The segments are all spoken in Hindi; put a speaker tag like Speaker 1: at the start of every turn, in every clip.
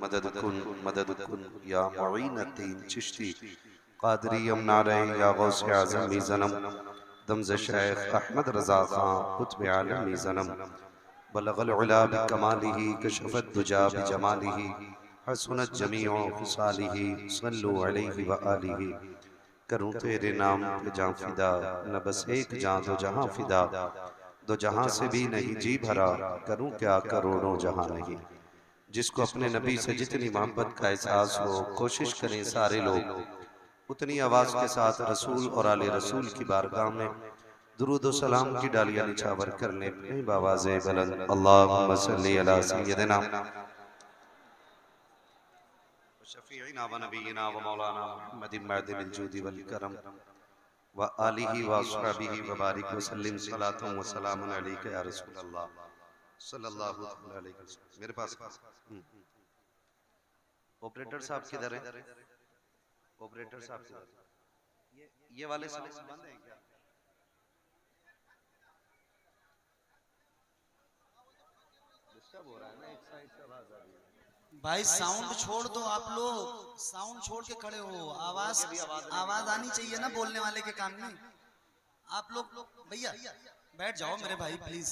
Speaker 1: मदद कुन या मुईनतीन चिश्ती कादरी यमुना रहे या गौसे आज़म मीज़नम दमज़ शेख अहमद रज़ा खां कुतुब आलम मीज़नम बलगल उला बिकमालिही कशफत दुजा बिजमालिही हसनत जमीओ खिसालिही सल्लु अलैहि व आलिही। करूं तेरे नाम पे जां फिदा, न बस एक जां दो जहां फिदा, दो जहां से भी नहीं जी भरा, करूं क्या करोड़ों जहां नहीं। जिसको अपने नबी से जितनी मोहब्बत का एहसास हो, कोशिश करें सारे लोग उतनी आवाज के साथ रसूल और आले रसूल की बारगाह में दुरूद और सलाम की डालियां निछावर कर लें अपनी आवाज़े बुलंद। अल्लाहुम्मा सल्ली अला सय्यदिना शफीइना व नबीना व मौलाना मुहम्मदिन मअदिनिल जुदी वल करम व आलिहि व अस्हाबिहि व बारिक व सल्लिम सलातुन व सलामुन अलैका या रसूल अल्लाह सल्लल्लाहु अलैहि वसल्लम। मेरे पास ऑपरेटर साहब किधर हैं? ऑपरेटर साहब किधर? ये वाले साउंड बंद है क्या? डिस्टर्ब हो रहा है ना, एक साइड से आवाज आ रही है।
Speaker 2: भाई साउंड छोड़ दो, आप लोग साउंड छोड़ के खड़े हो, आवाज आनी चाहिए ना बोलने वाले के कान में। आप लोग भैया बैठ जाओ मेरे भाई प्लीज।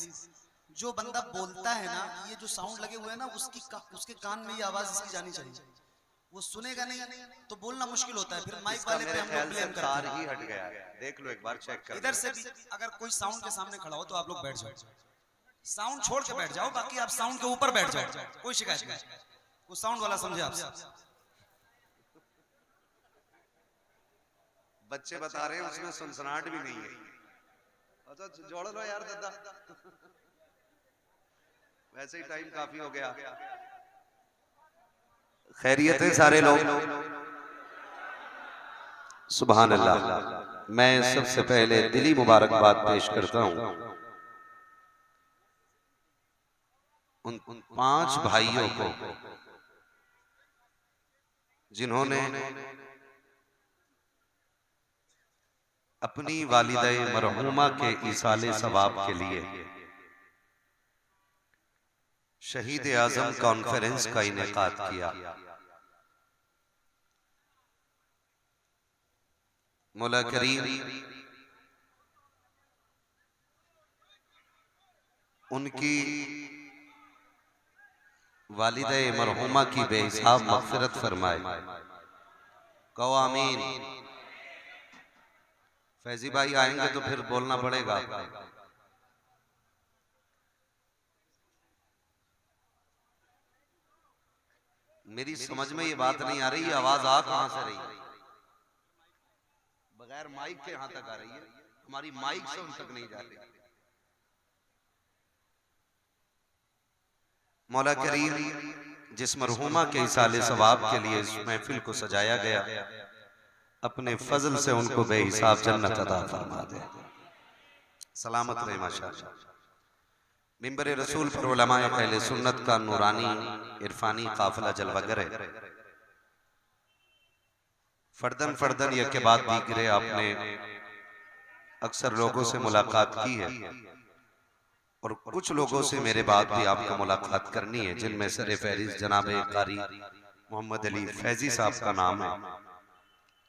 Speaker 2: जो बंदा बोलता है ना, ये जो साउंड लगे हुए हैं ना, उसके कान में ये आवाज इसकी जानी चाहिए। वो सुनेगा नहीं तो बोलना मुश्किल होता है, फिर माइक वाले पे हम लोग ब्लेम करते हैं।
Speaker 1: ही हट गया है, देख लो एक बार चेक कर।
Speaker 2: इधर से भी अगर कोई साउंड के सामने खड़ा हो तो आप लोग बैठ जाओ, साउंड छोड़ के बैठ जाओ, बाकी आप साउंड के ऊपर बैठ जाओ, कोई शिकायत नहीं। वो साउंड वाला समझे आपसे।
Speaker 1: बच्चे बता रहे हैं उसमें सनसनाहट भी नहीं है। अच्छा जोड़ लो यार दादा, वैसे ही टाइम काफी हो गया। खैरियत है सारे लोग? सुभान अल्लाह। मैं सबसे पहले दिली मुबारकबाद पेश करता हूं उन 5 भाइयों को जिन्होंने अपनी वालिदा मरहूमा के इसाले सवाब के लिए शहीद आजम कॉन्फ्रेंस का इनेकाद किया। मौला करीम उनकी वालिदा मरहूमा की बेहिसाब मग़फ़िरत फरमाए। कहो आमीन। फैजी भाई आएंगे तो फिर बोलना पड़ेगा। मेरी समझ में ये बात नहीं आ रही, ये आवाज आ कहां से रही है? बगैर माइक के यहां तक आ रही है, हमारी माइक से उन तक नहीं जा रही। मौला करीम जिस मरहूमा के इसाले सवाब के लिए इस महफिल को सजाया गया, अपने फजल से उनको बेहिसाब जन्नत अता फरमा दे। सलामत रहे माशाअल्लाह। मिंबर रसूल पर उलमाए अहले सुन्नत का नूरानी इरफानी काफिला जलवागर है। फर्दन फर्दन एक के बाद दीगरे आपने अक्सर लोगों से मुलाकात की है और कुछ लोगों से मेरे बाद भी आपको मुलाकात करनी है, जिनमें सर फहरिस्त जनाब कारी मोहम्मद अली फैजी साहब का नाम है।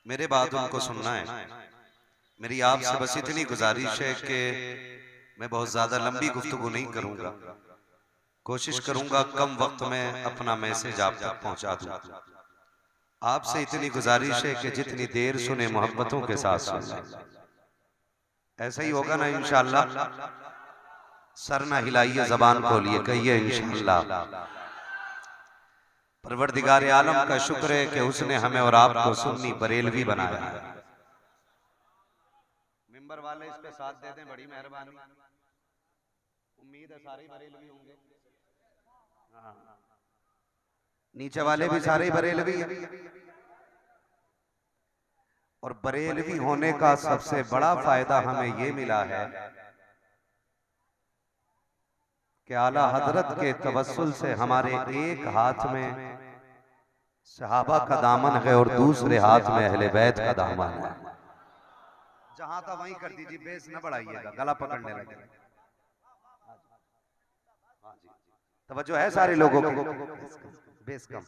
Speaker 1: मेरे बाद उनको सुनना है। मेरी आपसे बस इतनी गुजारिश है कि मैं बहुत ज्यादा लंबी गुफ्तगू नहीं करूंगा, कोशिश करूंगा कम वक्त में अपना मैसेज आप तक पहुंचा दूं। आपसे इतनी गुजारिश है कि जितनी देर सुने मोहब्बतों के साथ सुने। ऐसा ही होगा ना इंशाअल्लाह? सर ना हिलाइए, जबान खोलिए, कहिए इंशाअल्लाह। परवरदिगार आलम का शुक्र है कि उसने हमें और आपको सुन्नी बरेलवी बनाया है। मेंबर वाले इस पे साथ दे दें, बड़ी मेहरबानी। उम्मीद है सारे बरेलवी होंगे। हाँ, नीचे वाले भी सारे बरेलवी हैं। और बरेलवी होने का सबसे बड़ा फायदा हमें ये मिला है कि आला हजरत के तवस्सुल से हमारे एक हाथ में सहाबा का दामन है और दूसरे हाथ में अहले बैत का दामन है। जहां था वहीं कर दीजिए, बेस न बढ़ाइएगा, गला पकड़ने लगे। तवज्जो है सारे लोगों की? बेस कम।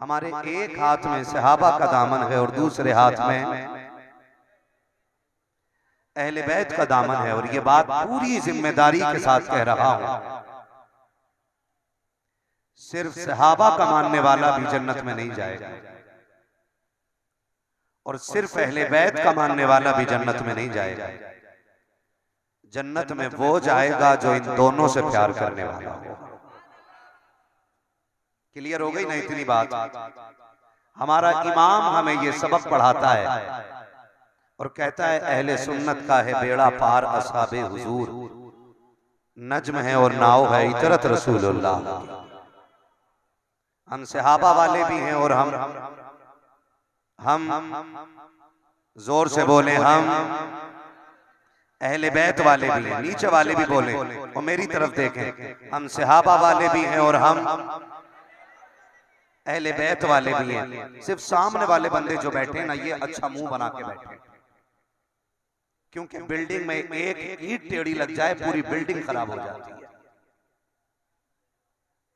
Speaker 1: हमारे एक हाथ में सहाबा का दामन है और दूसरे हाथ में अहले बैत का दामन है। और ये बात पूरी जिम्मेदारी के साथ कह रहा हूं, सिर्फ सहाबा का मानने वाला भी जन्नत में नहीं जाएगा और सिर्फ अहले बैत का मानने वाला भी जन्नत में नहीं जाएगा। जन्नत में वो जाएगा जो इन दोनों से प्यार करने वाला हो। क्लियर हो गई ना इतनी बात? हमारा इमाम हमें ये सबक पढ़ाता है और कहता है अहले सुन्नत का है बेड़ा पार असहाबे हुजूर, नज्म है और नाव है इतरत रसूलुल्लाह। हम सहाबा वाले भी हैं और हम जोर से बोले हम अहले बैत वाले भी हैं, नीचे वाले भी बोले और मेरी तरफ देखें, हम सहाबा वाले भी हैं और हम अहले बैत वाले भी हैं। सिर्फ सामने वाले बंदे जो बैठे ना ये अच्छा मुंह बना के बैठे, क्योंकि बिल्डिंग में एक ईंट टेढ़ी लग जाए पूरी बिल्डिंग खराब हो जाती है।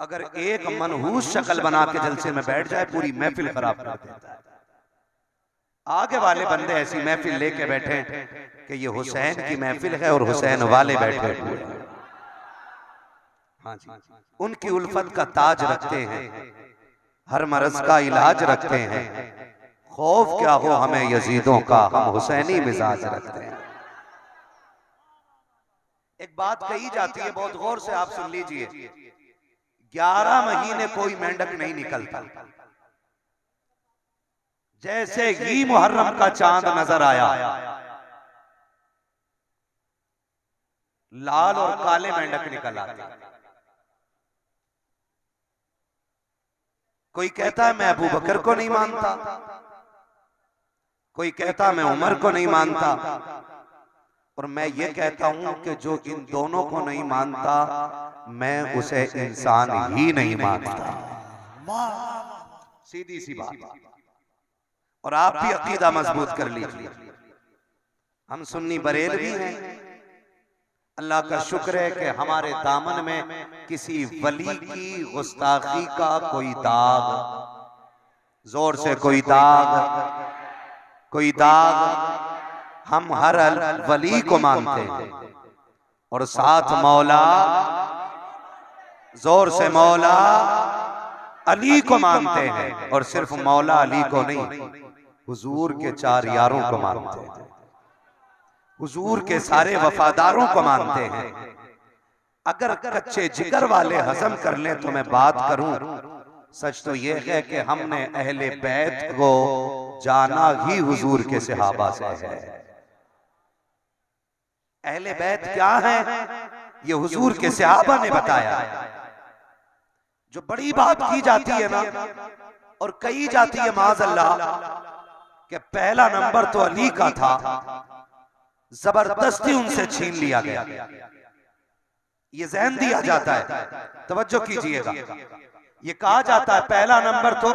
Speaker 1: अगर एक मनहूस शक्ल बना के जलसे में बैठ जाए पूरी महफिल खराब कर देता है। आगे वाले बंदे ऐसी महफिल लेके बैठे कि ये हुसैन की महफिल है और हुसैन वाले बैठे हुए हैं। हाँ जी, उनकी उल्फत का ताज रखते हैं, हर मर्ज का इलाज रखते हैं। खौफ क्या हो हमें यजीदों का, हम हुसैनी मिजाज रखते हैं। एक बात कही जाती है, बहुत गौर से आप सुन लीजिए, 11 महीने कोई मेंढक नहीं निकलता। जैसे ही मुहर्रम का चांद नजर आया, लाल और काले मेंढक निकल आते। कोई कहता है मैं अबू बकर को नहीं मानता, कोई कहता मैं उमर को नहीं मानता, और मैं ये कहता हूं कि जो इन दोनों को नहीं मानता मैं उसे इंसान ही नहीं मानता। सीधी सी बात। और आप भी अकीदा मजबूत कर लीजिए। हम सुन्नी बरेलवी हैं, अल्लाह का शुक्र है कि हमारे दामन में किसी वली की गुस्ताखी का कोई दाग, जोर से कोई दाग, कोई दाग, हम हर वली को मानते हैं और साथ मौला, जोर से मौला अली को मानते हैं। और सिर्फ मौला अली को नहीं, हुजूर के 4 यारों को मानते हैं, हुजूर के सारे वफादारों को मानते हैं। अगर कच्चे जिगर वाले हजम कर लें तो मैं बात करूं, सच तो यह है कि हमने अहले बैत को जाना ही हुजूर के सहाबा से है। अहले बैत क्या है ये हुजूर के सहाबा ने बताया। जो बड़ी बात की जाती है ना और कही जाती है माज़अल्लाह कि पहला नंबर तो अली का था, जबरदस्ती उनसे छीन लिया गया, ये ज़हन दिया जाता है, तवज्जो कीजिएगा। ये कहा जाता है पहला नंबर तो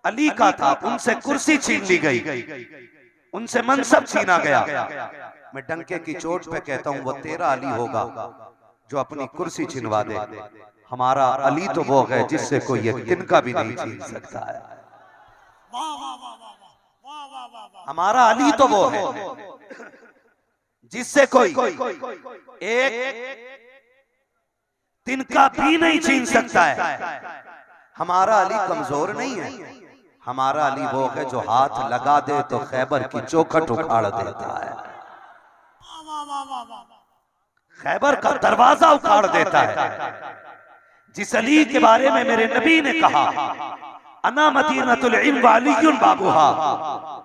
Speaker 1: अली का था, उनसे कुर्सी छीन ली गई, उनसे मनसब छीना गया। मैं डंके की चोट पे कहता हूं वो तेरा अली होगा जो अपनी कुर्सी छिनवा दे। हमारा अली तो वो है जिससे कोई एक तिनका भी नहीं छीन सकता है। हमारा अली तो वो है जिससे कोई एक तिनका भी नहीं छीन सकता है। हमारा अली कमजोर नहीं है, हमारा अली वो है जो हाथ लगा दे तो खैबर की चौखट उखाड़ देता है, खैबर का दरवाजा उखाड़ देता है। जिस अली के बारे में मेरे नबी ने कहा अना मदीनतुल इल्म व अलीयुन बाबुहा,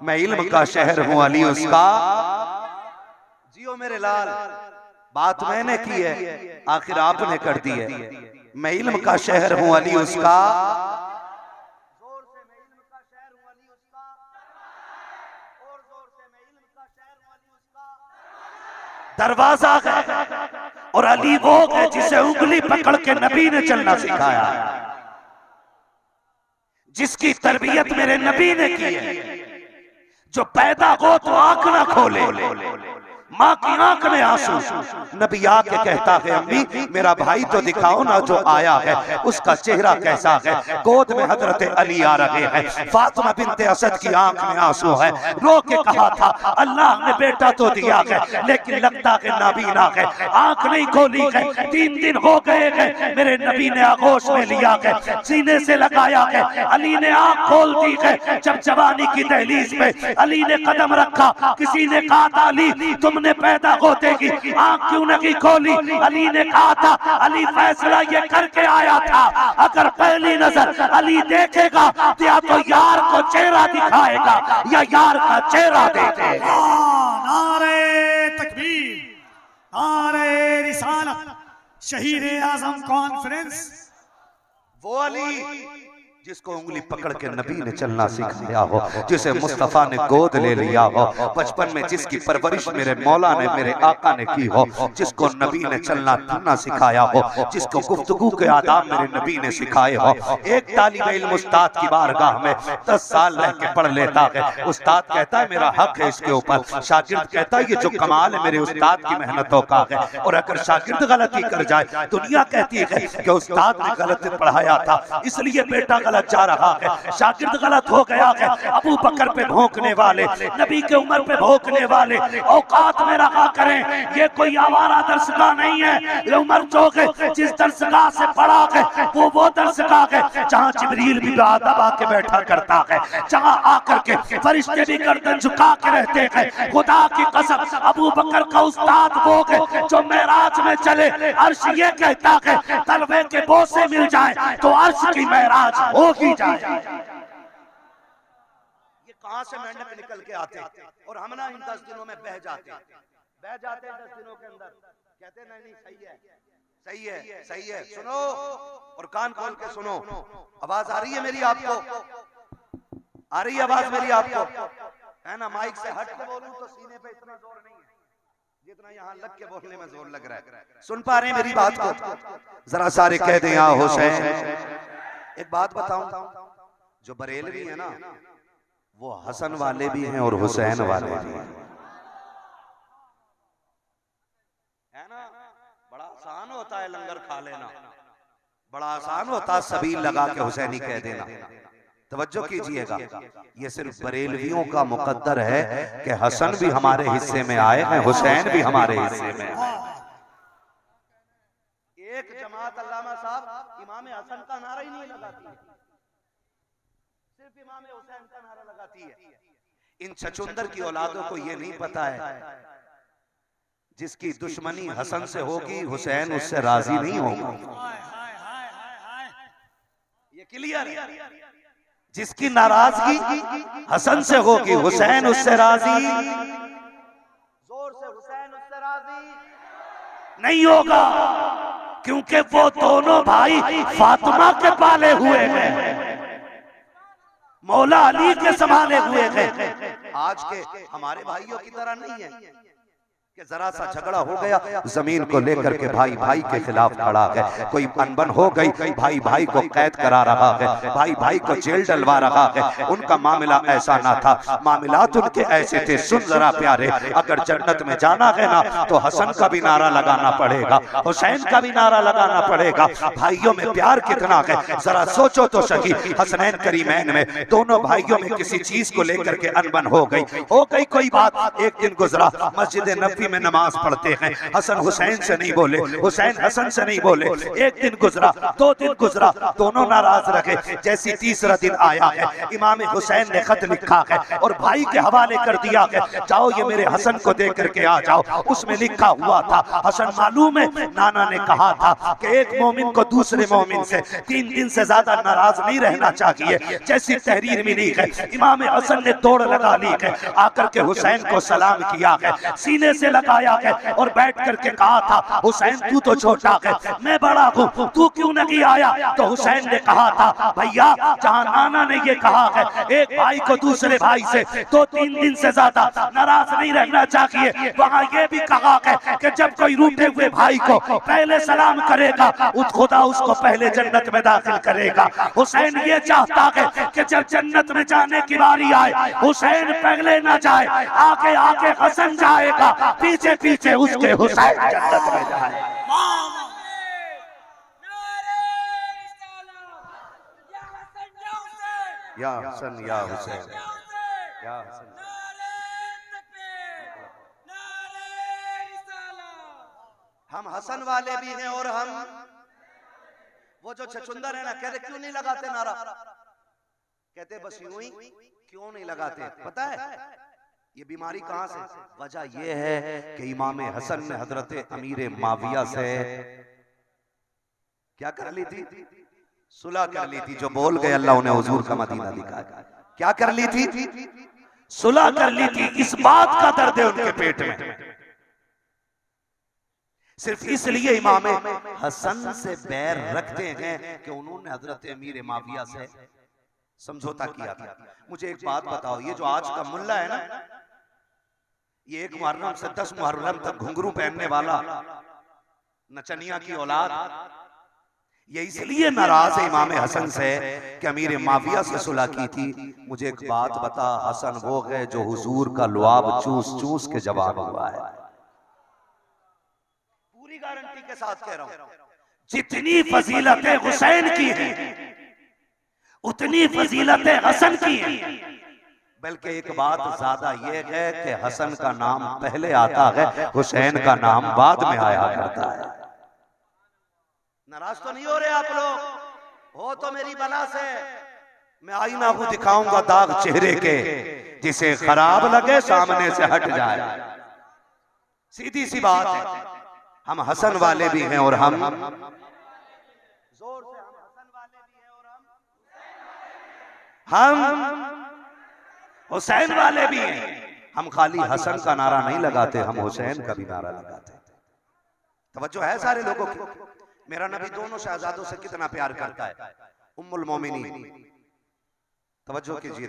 Speaker 1: मैं इल्म का शहर हूं अली उसका। जियो मेरे लाल, बात मैंने की है आखिर आपने कर दी है। मैं इल्म का शहर हूं अली उसका, जोर से मैं इल्म का शहर हूं अली उसका, और जोर से मैं इल्म का शहर हूं अली उसका। दरवाजा है और अली वो है जिसे उंगली पकड़ के नबी ने चलना सिखाया, जिसकी तरबियत मेरे नबी ने की है, जो पैदा हो तो आंख ना खोले, माँ की आंख में आंसू। नबी आके कहता है अम्मी मेरा भाई तो दिखाओ ना जो आया है उसका चेहरा कैसा है। गोद में हजरत अली आ रहे हैं, फातिमा बिनते असद की आंख में आंसू है। रो के कहा था अल्लाह ने बेटा तो दिया है लेकिन लगता है नाबीना है, आंख नहीं खोली है। 3 दिन हो गए हैं मेरे नबी ने आगोश में लिया है, सीने से लगाया है, अली ने आंख खोल दी है। जब जवानी की दहलीज पे अली ने कदम रखा, किसी ने कहा था अली तुमने पैदा होते की आंख क्यों नहीं खोली? अली ने कहा था अली फैसला ये करके आया था अगर पहली नजर अली देखेगा तो या तो यार को चेहरा दिखाएगा या यार का चेहरा देखेगा।
Speaker 3: नारे तकबीर, नारे रिसालत, शहीद आजम कॉन्फ्रेंस।
Speaker 1: वो अली जिसको उंगली पकड़ के नबी ने चलना सिखाया हो, जिसे मुस्तफा ने गोद ले लिया हो, बचपन में जिसकी परवरिश मेरे मौला ने मेरे आका ने की हो, जिसको नबी ने चलना फिरना सिखाया हो, जिसको गुफ्तगू के आदाब मेरे नबी ने सिखाए हो। एक तालिब इल्म उस्ताद की बारगाह में 10 साल रह के पढ़ लेता है। उस्ताद कहता है मेरा हक है इसके ऊपर, शागिर्द कहता है ये जो कमाल है मेरे उस्ताद की मेहनतों का है। और अगर शागिर्द गलती कर जाए दुनिया कहती है कि उस्ताद ने गलत पढ़ाया था इसलिए बेटा गलत जा रहा है, शागिर्द गलत हो गया है। अबू बकर पे भौंकने वाले, नबी के उम्र पे भौंकने वाले औकात में रखा करें। ये कोई आवारा दरसगाह नहीं है, ये उमर चौक है। जिस दरसगाह से पढ़ा है वो दरसगाह है जहाँ जिब्रील भी दबा के बैठा करता है, जहाँ आकर के फरिश्ते भी गर्दन झुका के रहते हैं। खुदा की कसम अबू बकर का उस्ताद वो है जो मेराज में चले अर्श ये कहता है तलवे के बोसे मिल जाए तो अर्श की मेराज होगी जाए। ये कहां से मेंढक निकल के आते और हम ना इन 10 दिनों में बह जाते 10 दिनों के अंदर कहते नहीं सही है सही है सही है। सुनो और कान खोल के सुनो, आवाज आ रही है मेरी आपको? आ रही है आवाज मेरी आपको? है ना? माइक से हट के बोलूं तो सीने पे इतना जोर नहीं है जितना यहाँ लग के बोलने में जोर लग रहा है। सुन पा रहे हैं मेरी बात को? जरा सारे कह दें या हुसैन। एक बात बताऊं, जो बरेलवी है ना वो हसन वाले भी हैं और हुसैन वाले भी हैं, है ना? बड़ा आसान होता है लंगर खा लेना, बड़ा आसान होता है सबील लगा के हुसैनी कह देना। तवज्जो कीजिएगा, ये सिर्फ बरेलवियों का मुकद्दर है कि हसन भी हमारे हिस्से में आए हैं, हुसैन भी हमारे हिस्से में आए। एक जमात अल्लामा साहब इमाम हसन का नारा ही नहीं लगाती है, सिर्फ इमाम हुसैन का नारा लगाती है। इन छछुंदर की औलादों को ये नहीं पता है जिसकी दुश्मनी हसन से होगी हुसैन उससे राजी नहीं होगा। ये क्लियर है? जिसकी नाराजगी हसन से होगी हुसैन उससे राजी, जोर से हुसैन उससे राजी नहीं होगा, क्योंकि वो दोनों भाई फातिमा के पाले हुए हैं, मौला अली के संभाले हुए हैं। आज के हमारे भाइयों की तरह नहीं है कि जरा सा झगड़ा हो गया जमीन को लेकर के भाई भाई के खिलाफ खड़ा है, कोई अनबन हो गई भाई भाई को कैद करा रहा है, भाई भाई को जेल डलवा रहा है। उनका मामला ऐसा ना था, मामलात उनके ऐसे थे। सुन जरा प्यारे, अगर जन्नत में जाना है ना तो हसन का भी नारा लगाना पड़ेगा, हुसैन का भी नारा लगाना पड़ेगा। भाइयों में प्यार कितना है जरा सोचो तो सही। हसनैन करीमैन में दोनों भाइयों में किसी चीज को लेकर के अनबन हो गई कोई बात। एक दिन गुजरा मस्जिद नबी में नमाज पढ़ते हैं, हसन हुसैन से नहीं बोले, हुसैन हसन से नहीं बोले। एक दिन गुजरा, 2 दिन गुजरा, दोनों नाराज रहे। जैसी तीसरा दिन आया है इमाम हुसैन ने खत लिखा है और भाई के हवाले कर दिया है, जाओ ये मेरे हसन को दे करके आ जाओ। उसमें लिखा हुआ था, हसन मालूम है नाना ने कहा था कि एक मोमिन को दूसरे मोमिन से 3 दिन से ज्यादा नाराज नहीं रहना चाहिए। जैसी तहरीर मिली है इमाम हसन ने दौड़ लगा ली है, आकर के हुसैन को सलाम किया है, सीने से लगाया है और बैठ करके कहा था हुसैन तू तो छोटा है मैं बड़ा हूँ, तू क्यों नहीं आया? तो हुसैन ने कहा था भैया जहाँ नाना ने ये कहा है एक भाई को दूसरे भाई से 2-3 दिन से ज्यादा नाराज नहीं रहना चाहिए, वहाँ ये भी कहा है कि जब कोई रूठे हुए भाई को पहले सलाम करेगा खुदा उसको पहले जन्नत में दाखिल करेगा। हुसैन ये चाहता है कि जब जन्नत में जाने की बारी आए हुसैन पहले ना जाए, आगे आगे हसन जाएगा, पीछे पीछे उसके हुसैन जन्नत में जाए। या हसन या हुसैन या हसन। हम हसन वाले भी हैं और हम वो जो छछुंदर है ना, कहते क्यों नहीं लगाते नारा, कहते बस यूं ही क्यों नहीं लगाते। पता है ये बीमारी कहां से? वजह ये है कि इमाम हसन ने हजरत अमीर माविया से क्या कर ली थी? सुलह कर ली थी। जो बोल गए अल्लाह उन्हें हुजूर का मदीना दिखा। क्या कर ली थी? सुलह कर ली थी। इस बात का दर्द है उनके पेट में। सिर्फ इसलिए इमाम हसन से बैर रखते हैं कि उन्होंने हजरत अमीर माविया से समझौता किया था। मुझे एक बात बताओ, ये जो आज का मुल्ला है ना, ये 1 मुहर्रम से 10 मुहर्रम तक घुंघरू पहनने वाला नचनिया की औलाद, ये इसलिए नाराज है इमाम हसन से कि अमीर माविया से सुलह की थी। मुझे एक बात बता, हसन वो है जो हुजूर का लुआब चूस चूस के जवाब हुआ है। पूरी गारंटी के साथ कह रहा हूं, जितनी फजीलतें हुसैन की हैं उतनी फजीलतें हसन की हैं। बल्कि एक बात ज्यादा यह है कि हसन का नाम पहले आता है, हुसैन का नाम बाद में आया करता है। नाराज तो नहीं हो रहे आप लोग? हो तो मेरी बला से मैं आईना को दिखाऊंगा दाग चेहरे के, जिसे खराब लगे सामने से हट जाए। सीधी सी बात है, हम हसन वाले भी हैं और हम जोर से हम हसन वाले भी हैं और हम हुसैन वाले भी हैं। हम खाली हसन का नारा नहीं लगाते, हम हुसैन का भी नारा लगाते हैं। तवज्जो है सारे लोगों की? मेरा नबी दोनों शहजादों से कितना प्यार करता है। उम्मुल मोमिनीन, तवज्जो कीजिए।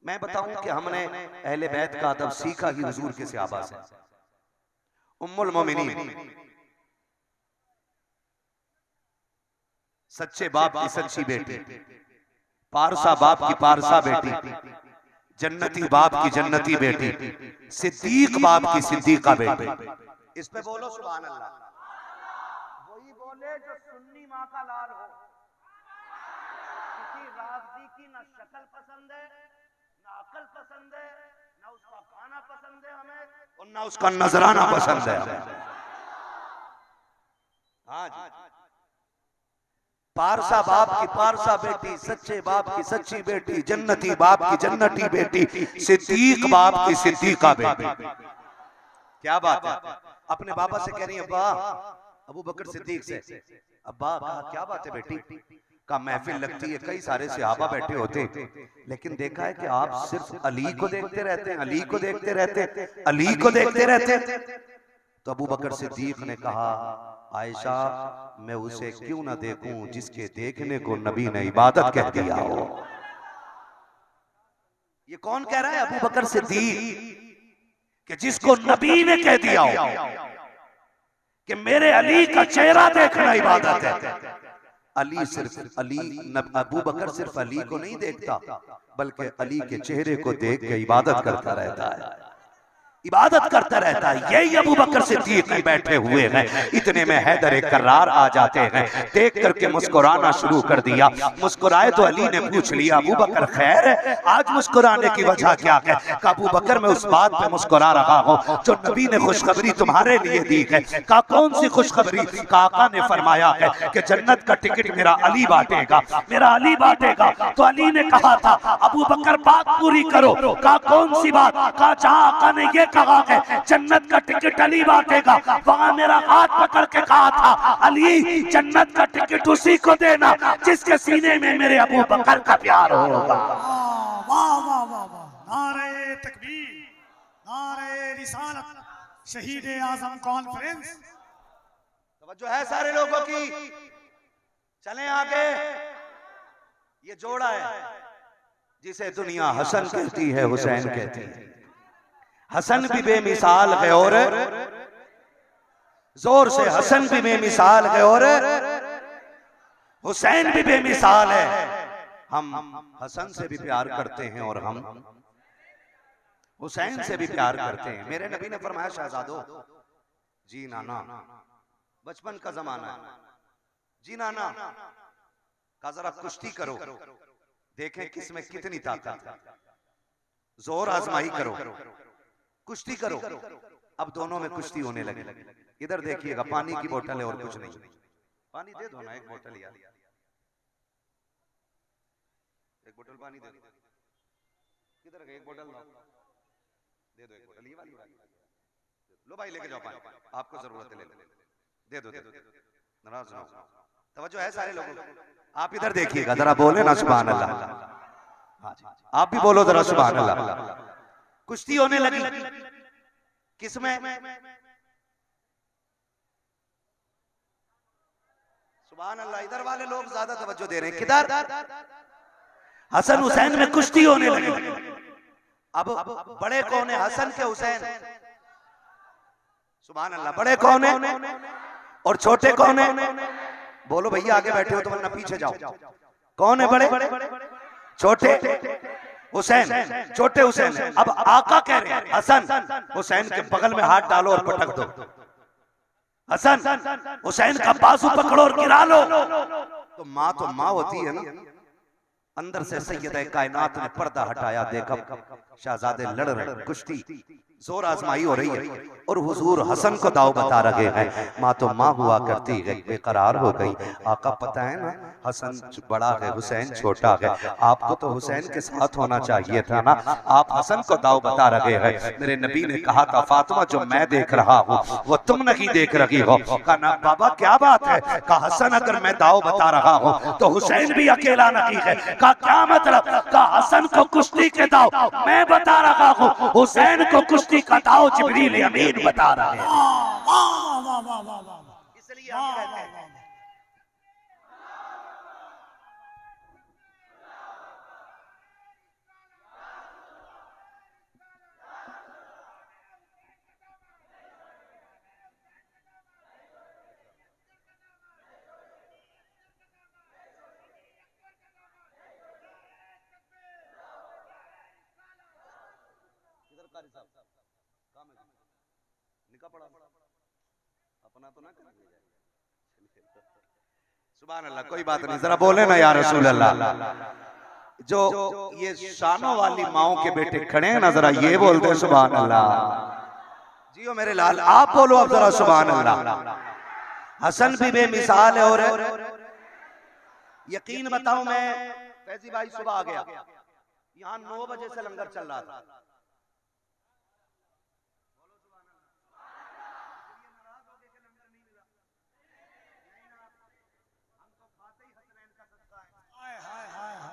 Speaker 1: मैं बताऊं कि हमने अहले बैत का अदब सीखा ही हुजूर के सहाबा से। उम्मुल मोमिनीन, सच्चे बाप की सच्ची बेटी, पारसा बाप की पारसा बेटी, जन्नती बाप की जन्नती बेटी, सिद्दीक बाप की सिद्दीका बेटी। इस पे बोलो सुभान अल्लाह। वही बोले जो सुन्नी माँ का लाल हो। किसी राफ़ज़ी की ना शक्ल पसंद है, ना अकल पसंद है, ना उसका खाना पसंद है हमें, और ना उसका नजराना पसंद है हमें। हाँ जी, पारसा बाप की पारसा बेटी, सच्चे बाप की सच्ची बेटी, जन्नती बाप की जन्नती बेटी, सिद्दीक बाप की सिद्दीका बेटी। क्या बात है? अपने बाबा से कह रही है, अब्बा, अबू बकर सिद्दीक से, अब्बा कहा क्या बात है बेटी? का महफिल लगती है, कई सारे सहाबा बैठे होते, लेकिन देखा है कि आप सिर्फ अली को देखते रहते हैं, अली को देखते रहते हैं, अली को देखते रहते हैं। तो अबू बकर सिद्दीक ने कहा, आयशा, मैं उसे क्यों ना देखूं जिसके देखने को नबी ने इबादत कह दिया हो। ये कौन कह रहा है? अबू बकर सिद्दीक, कि जिसको नबी ने कह दिया हो कि मेरे अली का चेहरा देखना इबादत है। अली सिर्फ अली, अबू बकर सिर्फ अली को नहीं देखता, बल्कि अली के चेहरे को देख के इबादत करता रहता है, इबादत करता रहता है। यही अबू बकर सिद्दीक नहीं बैठे हुए हैं। इतने में हैदर कर्रार आ जाते हैं, देख करके मुस्कुराना शुरू कर दिया। मुस्कुराए तो अली ने पूछ लिया, अबू बकर खैर है? आज मुस्कुराने की वजह क्या है? अबू बकर मैं उस बात पे मुस्कुरा रहा हूँ जो नबी ने खुशखबरी तुम्हारे लिए दी है। का कौन सी खुशखबरी? का आका ने फरमाया है कि जन्नत का टिकट मेरा अली बांटेगा, मेरा अली बांटेगा। तो अली ने कहा था, अबू बकर बात पूरी करो। का कौन सी बात? का जहाँ आका ने ये कहा है जन्नत का टिकट अली बांटेगा, वहां मेरा हाथ पकड़ के कहा था, अली जन्नत का टिकट उसी को देना जिसके सीने में मेरे अबू बकर का प्यार होगा।
Speaker 3: वाह वाह वाह वाह, नारे तकबीर, नारे रिसालत, शहीद आजम कॉन्फ्रेंस।
Speaker 1: तवज्जो है सारे लोगों की? चलें आगे। ये जोड़ा है जिसे दुनिया हसन कहती है, हुसैन कहती है। हसन भी बेमिसाल है और जोर से हसन भी बेमिसाल है और हुसैन भी बेमिसाल है। हम हसन से भी प्यार करते हैं और हम हुसैन से भी प्यार करते हैं। मेरे नबी ने फरमाया शहजादो, जी नाना, बचपन का जमाना है, जी नाना का जरा कुश्ती करो, देखें किसमें कितनी ताकत है, जोर आजमाई करो, कुश्ती करो। अब दोनों में कुश्ती होने लगी। इधर देखिएगा, पानी की बोतल है और कुछ नहीं। पानी दे दो ना, एक बोतल यार, एक बोतल पानी दे दो। किधर गई? एक बोतल दे दो, एक बोतल ये वाली। लो भाई लेके जाओ पानी, आपको जरूरत है, ले लो, दे दो, दे दो, नाराज ना हो। तवज्जो है सारे लोगों को। आप इधर देखिएगा, जरा बोले ना सुभान अल्लाह। आप भी बोलो जरा सुभान अल्लाह। कुश्ती होने लगी, किसमें? सुभान अल्लाह। इधर वाले लोग ज्यादा तवज्जो दे रहे हैं। किधर? हसन हुसैन में कुश्ती होने लगी। अब बड़े कौन है? हसन के हुसैन। सुभान अल्लाह। बड़े कौन है और छोटे कौन है? बोलो भैया, आगे बैठे हो तो वरना पीछे जाओ। कौन है बड़े? छोटे हुसैन, छोटे हुसैन। अब आका कह रहे हैं हसन हुसैन के बगल में हाथ डालो और पटक दो। हसन हुसैन का बाजू पकड़ो और गिरा लो। तो माँ होती है ना। अंदर से सैयद कायनात ने पर्दा हटाया, देखा शहजादे लड़ रहे, कुश्ती जोर आजमाई हो रही है और हुजूर हसन को दाव बता रहे हैं। माँ तो माँ हुआ करती है, बेकरार हो गई। आका पता है ना, हसन बड़ा है, हुसैन छोटा है। आपको तो हुसैन के साथ होना चाहिए था ना, आप हसन को दाव बता रहे हैं। मेरे नबी ने कहा था, फातिमा जो मैं देख रहा हूँ वो तुम नहीं देख रही हो। कहा ना बाबा क्या बात है? कहा हसन अगर मैं दाव बता रहा हूँ तो हुसैन भी अकेला नहीं है। कहा क्या मतलब? कहा हसन को कुश्ती के दाव मैं बता रहा हूँ, हुसैन को कुश्ती का दाव जिब्रील अमीन बता रहा है। इसलिए हम कहते हैं अपना तो ना कर। सुभान अल्लाह। कोई बात नहीं, जरा बोले ना या रसूल अल्लाह। जो ये शानों वाली माओं के बेटे खड़े हैं ना, जरा ये बोलते हैं सुभान अल्लाह। जियो मेरे लाल, आप बोलो अब जरा सुभान अल्लाह। हसन भी बेमिसाल है। और यकीन बताऊं मैं, फैजी भाई सुबह आ गया, यहाँ 9 बजे से लंगर चल रहा था।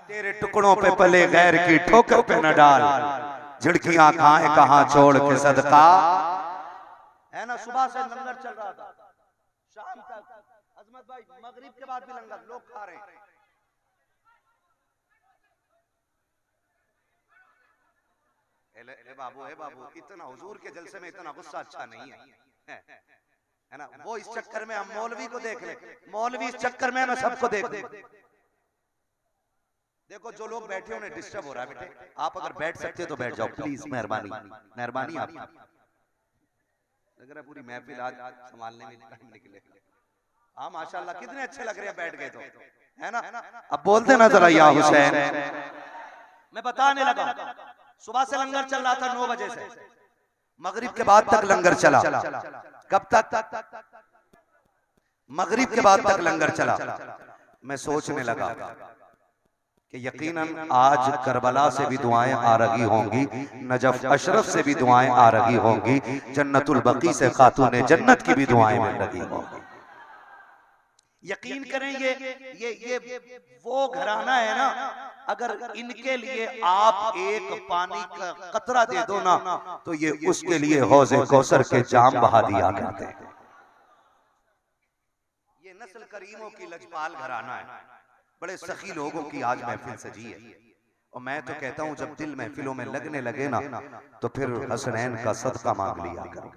Speaker 1: तेरे टुकड़ों पे पले गैर की ठोकर पे न डाल, झिड़कियां खाए कहां छोड़ के सदका। है ना, सुबह से लंगर चल रहा था, शाम तक। अजमत भाई, मगरिब के बाद भी लंगर लोग खा रहे हैं। बाबू, इतना हुजूर के जलसे में इतना गुस्सा अच्छा नहीं है ना। वो इस चक्कर में हम मौलवी को देख ले, मौलवी इस चक्कर में मैं सबको देख ले। देखो जो लोग बैठे उन्हें डिस्टर्ब हो रहा है। बेटे आप अगर बैठ सकते हो तो बैठ जाओ प्लीज, मेहरबानी मेहरबानी आपकी। लग रहा है पूरी महफिल आज संभालने में टाइम निकले। हाँ माशाल्लाह, कितने अच्छे लग रहे हैं बैठ गए तो, है ना। अब बोलते ना जरा या हुसैन। मैं बताने लगा, सुबह से लंगर चल रहा था 9 बजे से, मगरिब के बाद तक लंगर चला। कब तक? मगरिब के बाद तक लंगर चला। मैं सोचने लगा कि यकीनन आज करबला से भी दुआएं आ रही होंगी, नजफ अशरफ से भी दुआएं आ रही होंगी, जन्नतुल बकी से खातून जन्नत की भी दुआएं मिल रही होंगी। यकीन करें ये वो घराना है ना, अगर इनके लिए आप एक पानी का कतरा दे दो ना तो ये उसके लिए हौज़े कौसर के जाम बहा दिया करते हैं। ये नस्ल करीमों की लजपाल घराना है, बड़े सखी लोगों की आज महफिल सजी है। और मैं तो कहता हूं जब दिल महफिलों में लगने लगे ना तो फिर हसनैन का सदका मांग लिया करो,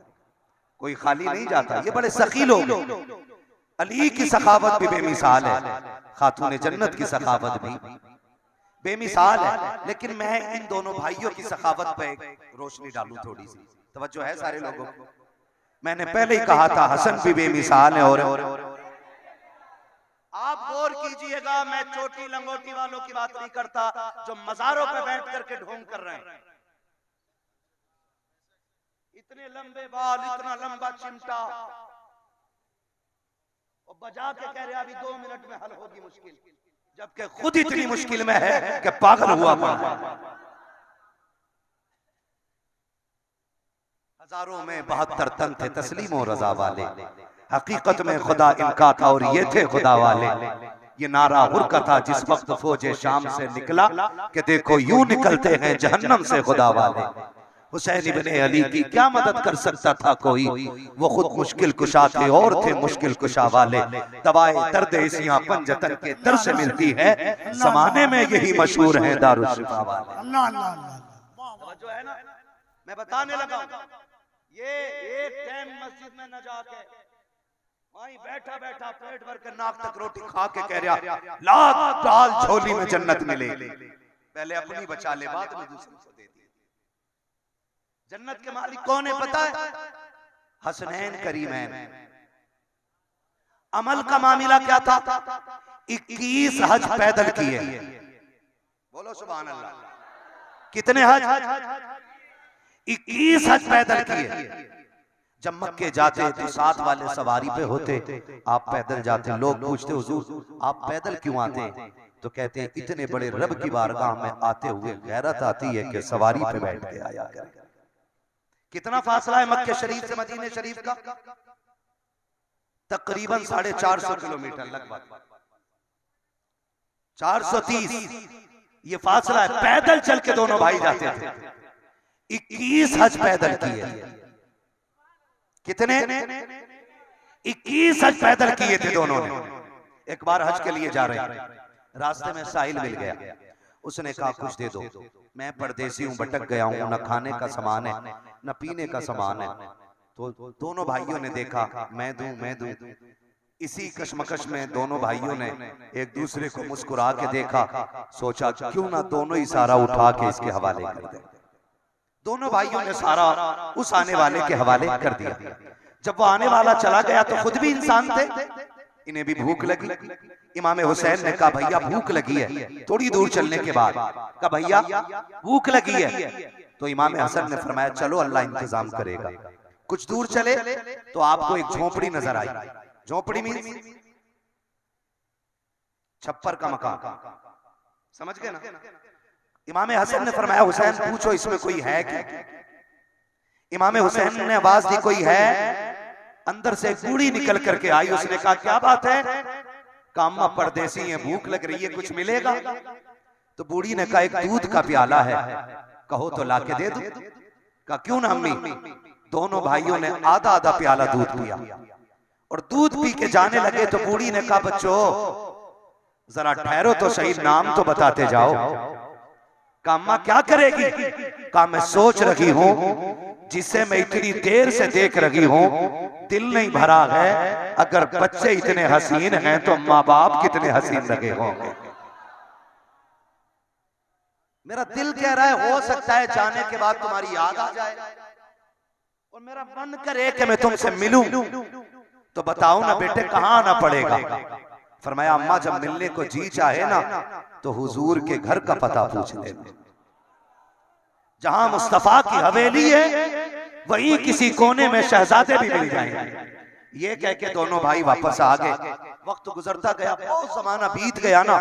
Speaker 1: कोई खाली नहीं जाता। ये बड़े सखी लोग, अली की सखावत भी बेमिसाल है, खातून जन्नत की सखावत भी बेमिसाल है। लेकिन मैं इन दोनों भाइयों की सखावत पे रोशनी डालूं थोड़ी सी, तवज्जो है सारे लोगों को। मैंने पहले ही कहा था हसन भी बेमिसाल है। और आप गौर कीजिएगा, मैं चोटी लंगोटी वालों की बात नहीं करता जो मजारों पे बैठ करके ढोंग कर रहे हैं। इतने लंबे बाल, इतना लंबा चिमटा, और बजा के कह रहे अभी 2 मिनट में हल होगी मुश्किल, जबकि खुद इतनी मुश्किल में है कि पागल हुआ पड़ा। हजारों में 72 तन थे तस्लीम और रजा वाले, हकीकत में खुदा इनका था और ये थे खुदा वाले। ये नारा हुर का था जिस वक्त फौजे शाम से निकला कि देखो यूं निकलते हैं जहन्नम से खुदा वाले। हुसैन इब्ने अली की क्या मदद कर सकता था कोई, वो खुद मुश्किल कुशा थे और थे मुश्किल कुशा वाले। दवाए दर्द इसियां पंजतन के दर से मिलती है, जमाने में यही मशहूर है दारुल शिफा वाले।
Speaker 3: अल्लाह अल्लाह अल्लाह।
Speaker 1: जो है ना, मैं बताने लगा, ये एक टाइम मस्जिद में न जाके वहीं बैठा बैठा पेट भर के नाक तक रोटी खा के कह रहा लाख डाल झोली में जन्नत मिलेगी, पहले अपनी बचा ले बाद में दूसरी को दे दी। जन्नत के मालिक कौन है पता है? हसनैन करीमैन। अमल का मामला क्या था? 21 हज पैदल किए। बोलो सुभान अल्लाह। कितने हज? 21 हज पैदल किए। जब मक्के जाते तो साथ वाले सवारी पे होते, आप पैदल जाते। लोग पूछते हुजूर आप पैदल क्यों आते? तो कहते हैं इतने बड़े रब की बारगाह में आते हुए गैरत आती है कि सवारी पे बैठ के आया करें। कितना फासला है मक्के शरीफ से मदीने शरीफ का? तकरीबन 450 किलोमीटर, लगभग 430 ये फासला है। पैदल चल के दोनों भाई जाते थे। 21 हज पैदल किए। कितने? 21 हज पैदल किए थे दोनों ने। एक बार हज के लिए जा रहे हैं, रास्ते में साहिल मिल गया। उसने कहा कुछ दे दो, मैं परदेसी हूं, भटक गया हूं, न खाने का सामान है न पीने का सामान है। तो दोनों भाइयों ने देखा मैं दूं। इसी कशमकश में दोनों भाइयों ने एक दूसरे को मुस्कुरा के देखा। सोचा क्यों ना दोनों ही सारा उठा के इसके हवाले कर दें। दोनों भाइयों ने सारा उस आने वाले के हवाले कर दिया। जब वो आने वाला चला गया तो खुद भी इंसान थे, इन्हें भी भूख लगी। इमाम हुसैन ने कहा भैया भूख लगी है। थोड़ी दूर चलने के बाद कहा भैया भूख लगी है। तो इमाम हसन ने फरमाया चलो अल्लाह इंतजाम करेगा। कुछ दूर चले तो आपको एक झोपड़ी नजर आई। झोपड़ी मीन्स छप्पर का मकान, समझ गए ना? इमाम हसन ने फरमाया हुसैन पूछो इसमें कोई है क्या? इमाम हुसैन ने आवाज दी कोई है? अंदर से एक बूढ़ी निकल करके आई। उसने कहा क्या बात है? कामा परदेसी है, भूख लग रही है, कुछ मिलेगा? तो बूढ़ी ने कहा एक दूध का प्याला है, कहो तो लाके दे दूं। कहा क्यों ना अम्मी। दोनों भाइयों ने आधा आधा प्याला दूध पिया और दूध पी के जाने लगे। तो बूढ़ी ने कहा बच्चों जरा ठहरो तो सही, नाम तो बताते जाओ। कहा अम्मा क्या करेगी? कहा मैं सोच रही हूं जिसे मैं इतनी देर से देख रही हूं, दिल नहीं भरा है। अगर बच्चे इतने हसीन हैं तो माँ बाप कितने हसीन लगे होंगे। मेरा दिल कह रहा है हो सकता है जाने के बाद तुम्हारी याद आ जाए और मेरा मन करे कि मैं तुमसे मिलूं। तो बताओ ना बेटे कहाँ आना पड़ेगा? फरमाया अम्मा जब मिलने को जी चाहे ना तो हुजूर के घर का पता पूछ लेना। जहां मुस्तफा की हवेली है वहीं किसी कोने में शहजादे भी मिल जाएंगे। ये कह के दोनों भाई वापस आ गए। वक्त गुजरता गया, बहुत जमाना बीत गया ना।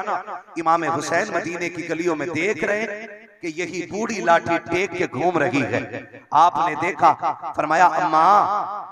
Speaker 1: इमाम हुसैन मदीने की गलियों में देख रहे कि यही बूढ़ी लाठी टेक के घूम रही है। आपने देखा, फरमाया अम्मा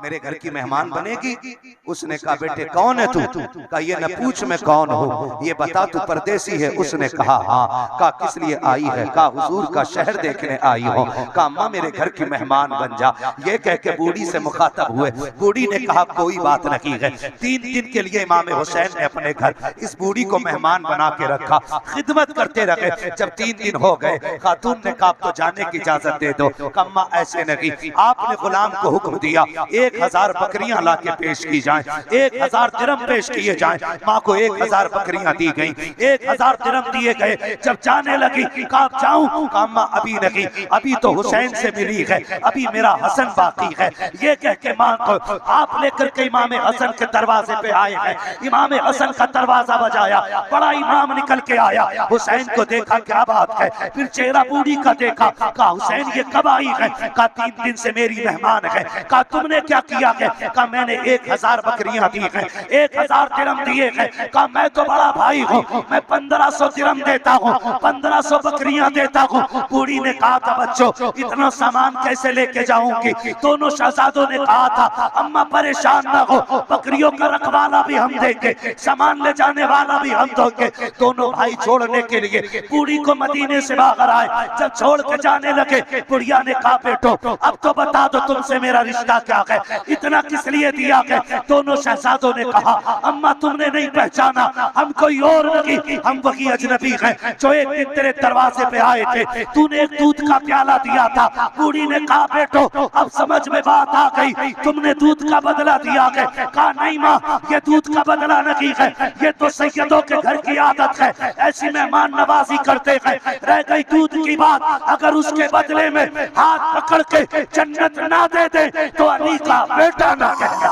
Speaker 1: मेरे घर की मेहमान बनेगी? उसने कहा बेटे कौन है तू? कहा ये न पूछ मैं कौन हूँ, ये बता तू परदेसी है? उसने कहा हाँ। कहा किस लिए आई है? कहा हुजूर का शहर देखने आई हूँ। कहा अम्मा मेरे घर की मेहमान बन जा। ये कह के बूढ़ी से मुखातब हुए। बूढ़ी ने कहा कोई बात नहीं है। 3 दिन के लिए इमाम
Speaker 4: हुसैन ने अपने घर इस बूढ़ी को मेहमान बना के रखा, खिदमत करते रहे। जब 3 दिन हो गए, खातून ने कहा तो जाने की इजाजत दे दो। अम्मा ऐसे नहीं, आपने गुलाम को हुक्म दिया 1000 बकरियां ला के पेश की जाएं, 1000 दिरहम पेश किए जाएं। माँ को 1000 बकरियां दी गई, 1000 दिरहम दिए गए। जब जाने लगी कहा जाऊं, अम्मा अभी नहीं, अभी तो हुसैन से मिली है, अभी मेरा हसन बाकी है। ये कह के माँ को आप लेकर के इमाम हसन के दरवाजे पे आए हैं। इमाम हसन का दरवाजा बजाया, बड़ा इमाम निकल के आया, हुसैन को देखा, क्या बात है। फिर चेहरा बूढ़ी का देखा, कहा हुसैन ये कब आई है। कहा 3 दिन से मेरी मेहमान है। कहा तुमने क्या किया है। कहा मैंने 1000 बकरियां दी हैं, 1000 दिरहम दिए हैं। कहा मैं तो बड़ा भाई हूँ, मैं 1500 दिरहम देता हूँ, 1500 बकरियां देता हूँ। बूढ़ी ने कहा था बच्चों इतना सामान कैसे लेके जाऊंगी। दोनों शहजादों ने कहा था अम्मा परेशान ना हो, बकरियों का रखवाला भी हम देंगे, सामान ले जाने वाला भी हम देंगे। दोनों भाई छोड़ने के लिए बूढ़ी को मदीने से बाहर आए। जब छोड़ के जाने लगे, बुढ़िया ने कहा बेटो अब तो बता दो तुमसे मेरा रिश्ता क्या है, इतना किस लिए दिया है। दोनों शहजादों ने कहा अम्मा तुमने नहीं पहचाना, हम कोई और नहीं, हम वही अजनबी हैं जो एक दिन तेरे दरवाजे पे आए थे, तूने एक दूध का प्याला दिया था। बूढ़ी ने कहा बेटो अब समझ में बात आ गई, तुमने दूध का बदला दिया है। कहा नहीं माँ ये दूध का बदला नहीं है, ये तो सैयदों के घर की आदत है, ऐसी मेहमान नवाजी करते हैं। रह गई दूध की बात, अगर उसके बदले में हाथ पकड़ के जन्नत ना दे दे तो अली का बेटा ना कहना।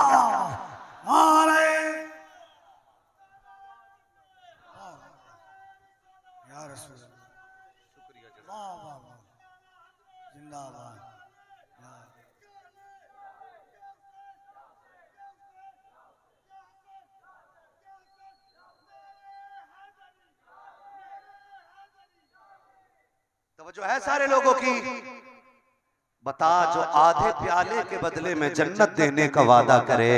Speaker 1: जो है सारे लोगों की बता, जो आधे प्याले के बदले में जन्नत देने का वादा करे,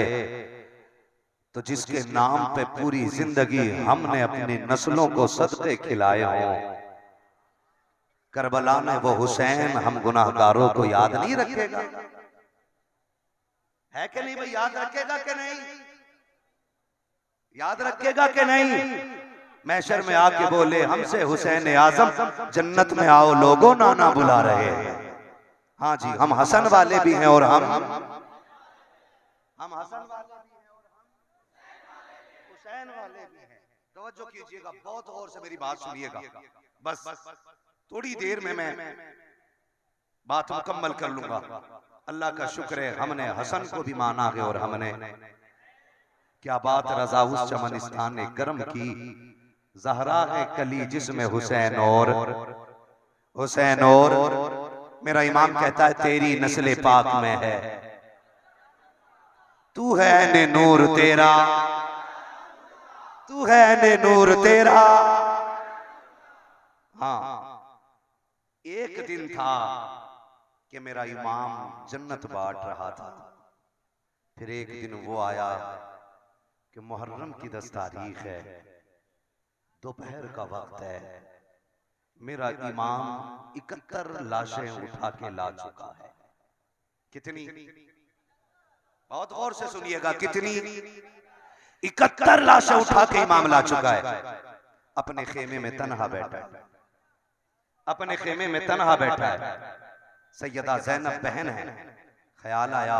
Speaker 1: तो जिसके नाम पे पूरी जिंदगी हमने अपनी नस्लों को सदके खिलाए हों, करबला में वो हुसैन हम गुनाहगारों को याद नहीं रखेगा? है कि नहीं भाई? याद रखेगा कि नहीं? याद रखेगा कि नहीं? महशर में आके बोले हमसे हुसैन आजम जन्नत में आओ लोगों, नाना बुला रहे हैं। हाँ जी, हम हसन वाले भी हैं और हम हसन वाले भी हैं और हम हुसैन वाले भी हैं। तवज्जो कीजिएगा, बहुत गौर से मेरी बात सुनिएगा। बस थोड़ी देर में मैं बात मुकम्मल कर लूंगा। अल्लाह का शुक्र है हमने हसन को भी माना है और हमने, क्या बात, रजा उस चमनिस्तान ने कर्म की, ज़हरा है कली जिसमें हुसैन और मेरा इमाम कहता है तेरी नस्ल पाक में है, तू है ने नूर तेरा, तू है ने नूर तेरा। हाँ, एक दिन था कि मेरा इमाम जन्नत बांट रहा था। फिर एक दिन वो आया कि मुहर्रम की 10 तारीख है, दोपहर का वक्त है, मेरा इमाम 71 लाशें उठा के ला चुका है। कितनी? बहुत गौर से सुनिएगा, कितनी? 71 लाशें उठा के इमाम ला चुका है। अपने खेमे में तन्हा बैठा है, अपने खेमे में तन्हा बैठा है। सैयदा ज़ैनब बहन है। ख्याल आया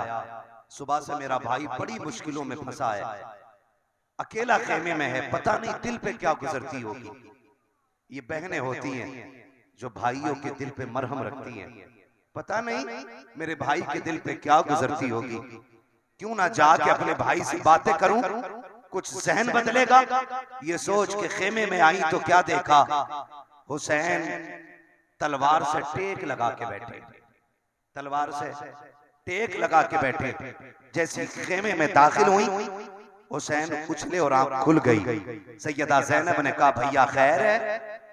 Speaker 1: सुबह से मेरा भाई बड़ी मुश्किलों में फंसा है, अकेला खेमे में है, पता नहीं दिल पे क्या गुजरती होगी। ये बहनें होती हैं जो भाइयों के दिल पे मरहम रखती हैं, पता नहीं मेरे भाई के दिल पे क्या गुजरती होगी। क्यों ना जाके अपने भाई से बातें करूं, कुछ जहन बदलेगा। ये सोच के खेमे में आई तो क्या देखा, हुसैन तलवार से टेक लगा के बैठे, तलवार से टेक लगा के बैठे। जैसे खेमे में दाखिल हुई, हुसैन उछले और आंख खुल गई। सैयदा ज़ैनब ने कहा भैया खैर है,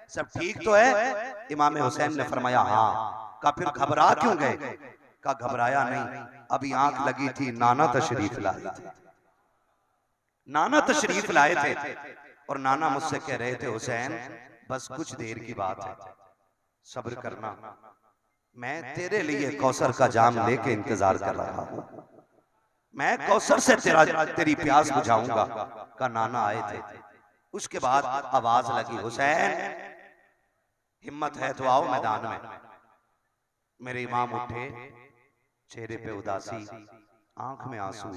Speaker 1: सब ठीक तो है? इमाम हुसैन ने फरमाया हाँ। कहा फिर घबरा क्यों गए? कहा घबराया नहीं, अभी आंख लगी थी, नाना तशरीफ लाए थे, नाना तशरीफ लाए थे और नाना मुझसे कह रहे थे हुसैन बस कुछ देर की बात है, सब्र करना, मैं तेरे लिए कौसर का जाम लेके इंतजार कर रहा हूं।
Speaker 4: मैं कौसर से तेरी प्यास बुझाऊंगा। का नाना आए थे। उसके बाद आवाज लगी, हुसैन हिम्मत है तो आओ मैदान में। मेरे इमाम उठे, चेहरे पे उदासी, आंख में आंसू।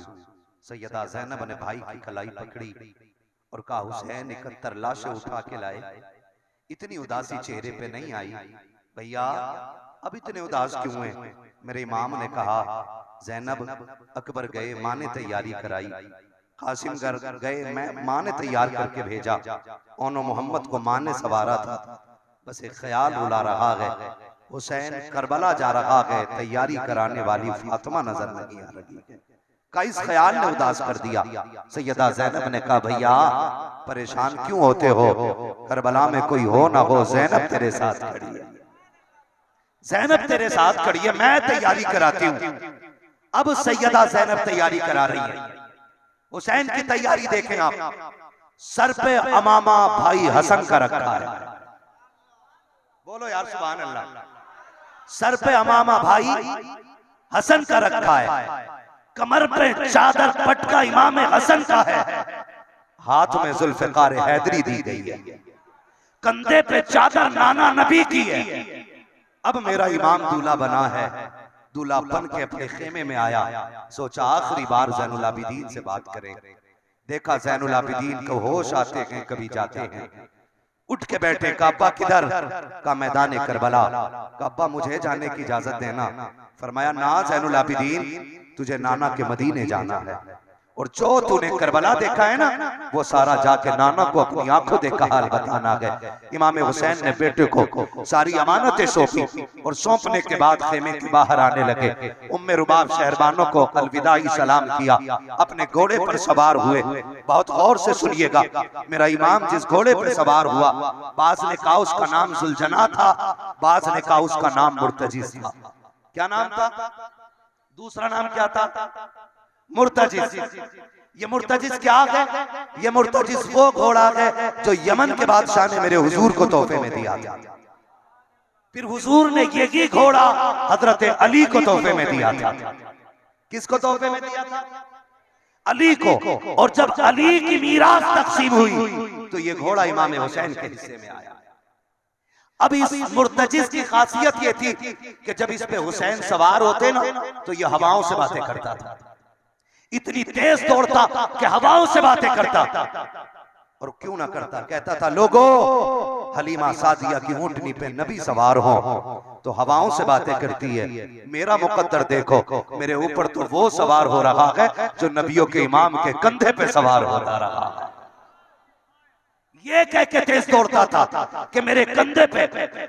Speaker 4: सैयदा ज़ैनब ने भाई की कलाई पकड़ी और कहा, हुसैन 71 लाशें उठा के लाए, इतनी उदासी चेहरे पे नहीं आई। भैया अब इतने उदास क्यों हैं? मेरे इमाम ने कहा, ज़ैनब अकबर गए, माँ ने तैयारी कराई, कासिम घर गए, मैं माँ ने तैयार करके भेजा, ओनो मोहम्मद को माँ ने सवारा था, बस एक ख्याल उला रहा है, हुसैन करबला जा रहा है, तैयारी कराने वाली फातिमा नजर नहीं आ रही है। का इस ख्याल ने उदास कर दिया। सैयदा ज़ैनब ने कहा, भैया परेशान क्यों होते हो, करबला में कोई हो ना हो, ज़ैनब तेरे साथ खड़ी है, ज़ैनब तेरे साथ खड़ी है, मैं तैयारी कराती हूँ। अब सैयदा ज़ैनब तैयारी करा रही है। हुसैन की तैयारी देखें आप, सर पे अमामा भाई हसन का रखा है, बोलो यार सुभान अल्लाह। सर पे अमामा भाई हसन का रखा है, कमर पे चादर पटका इमाम हसन का है, हाथ में जुल्फ़िकार हैदरी दी गई है, कंधे पे चादर नाना नबी की है। अब मेरा इमाम दूल्हा बना है, दूल्हा बन के अपने खेमे में आया, सोचा आखिरी बार ज़ैनुल आबिदीन से बात करें। देखा ज़ैनुल आबिदीन को होश आते हैं कभी जाते हैं। उठ के बैठे, काबा किधर? का मैदान करबला। काबा मुझे जाने की इजाजत देना। फरमाया, ना ज़ैनुल आबिदीन, तुझे नाना के मदीने जाना है, और जो तूने करबला देखा है ना, वो सारा जाके नाना को अपनी आंखों देखा हाल बताना है। इमाम हुसैन ने बेटे को सारी अमानतें सौंपी और सौंपने के बाद खेमे के बाहर आने लगे। उम्मे रुबाब शहरबानों को अलविदाई सलाम किया, अपने घोड़े पर सवार हुए। बहुत गौर से सुनिएगा, मेरा इमाम जिस घोड़े पर सवार हुआ, बाज ने कहा उसका नाम जुलझना था, बाज ने कहा उसका नाम मुर्तजिज था। क्या नाम था? दूसरा नाम क्या था? मुर्तजिज। ये मुर्तजिज क्या है? ये मुर्तजिज वो घोड़ा है जो यमन के बादशाह ने मेरे हुजूर को तोहफे में दिया था। फिर हुजूर ने यही घोड़ा हजरत अली को तोहफे में दिया था। किसको तोहफे में दिया था? अली को। और जब अली की मीरास तकसीम हुई तो ये घोड़ा इमाम हुसैन के हिस्से में आया। अब इस मुर्तजिज की खासियत ये थी कि जब इस पे हुसैन सवार होते ना, तो ये हवाओं से बातें करता था, इतनी तेज दौड़ता कि हवाओं से बातें करता। और क्यों ना करता, कहता था, लोगो हलीमा सादिया की ऊंटनी पे नबी सवार हो तो हवाओं से बातें करती है, मेरा मुकद्दर देखो, मेरे ऊपर तो वो सवार हो रहा है जो नबियों के इमाम के कंधे पे सवार होता रहा है। ये कह के तेज दौड़ता था कि मेरे कंधे पे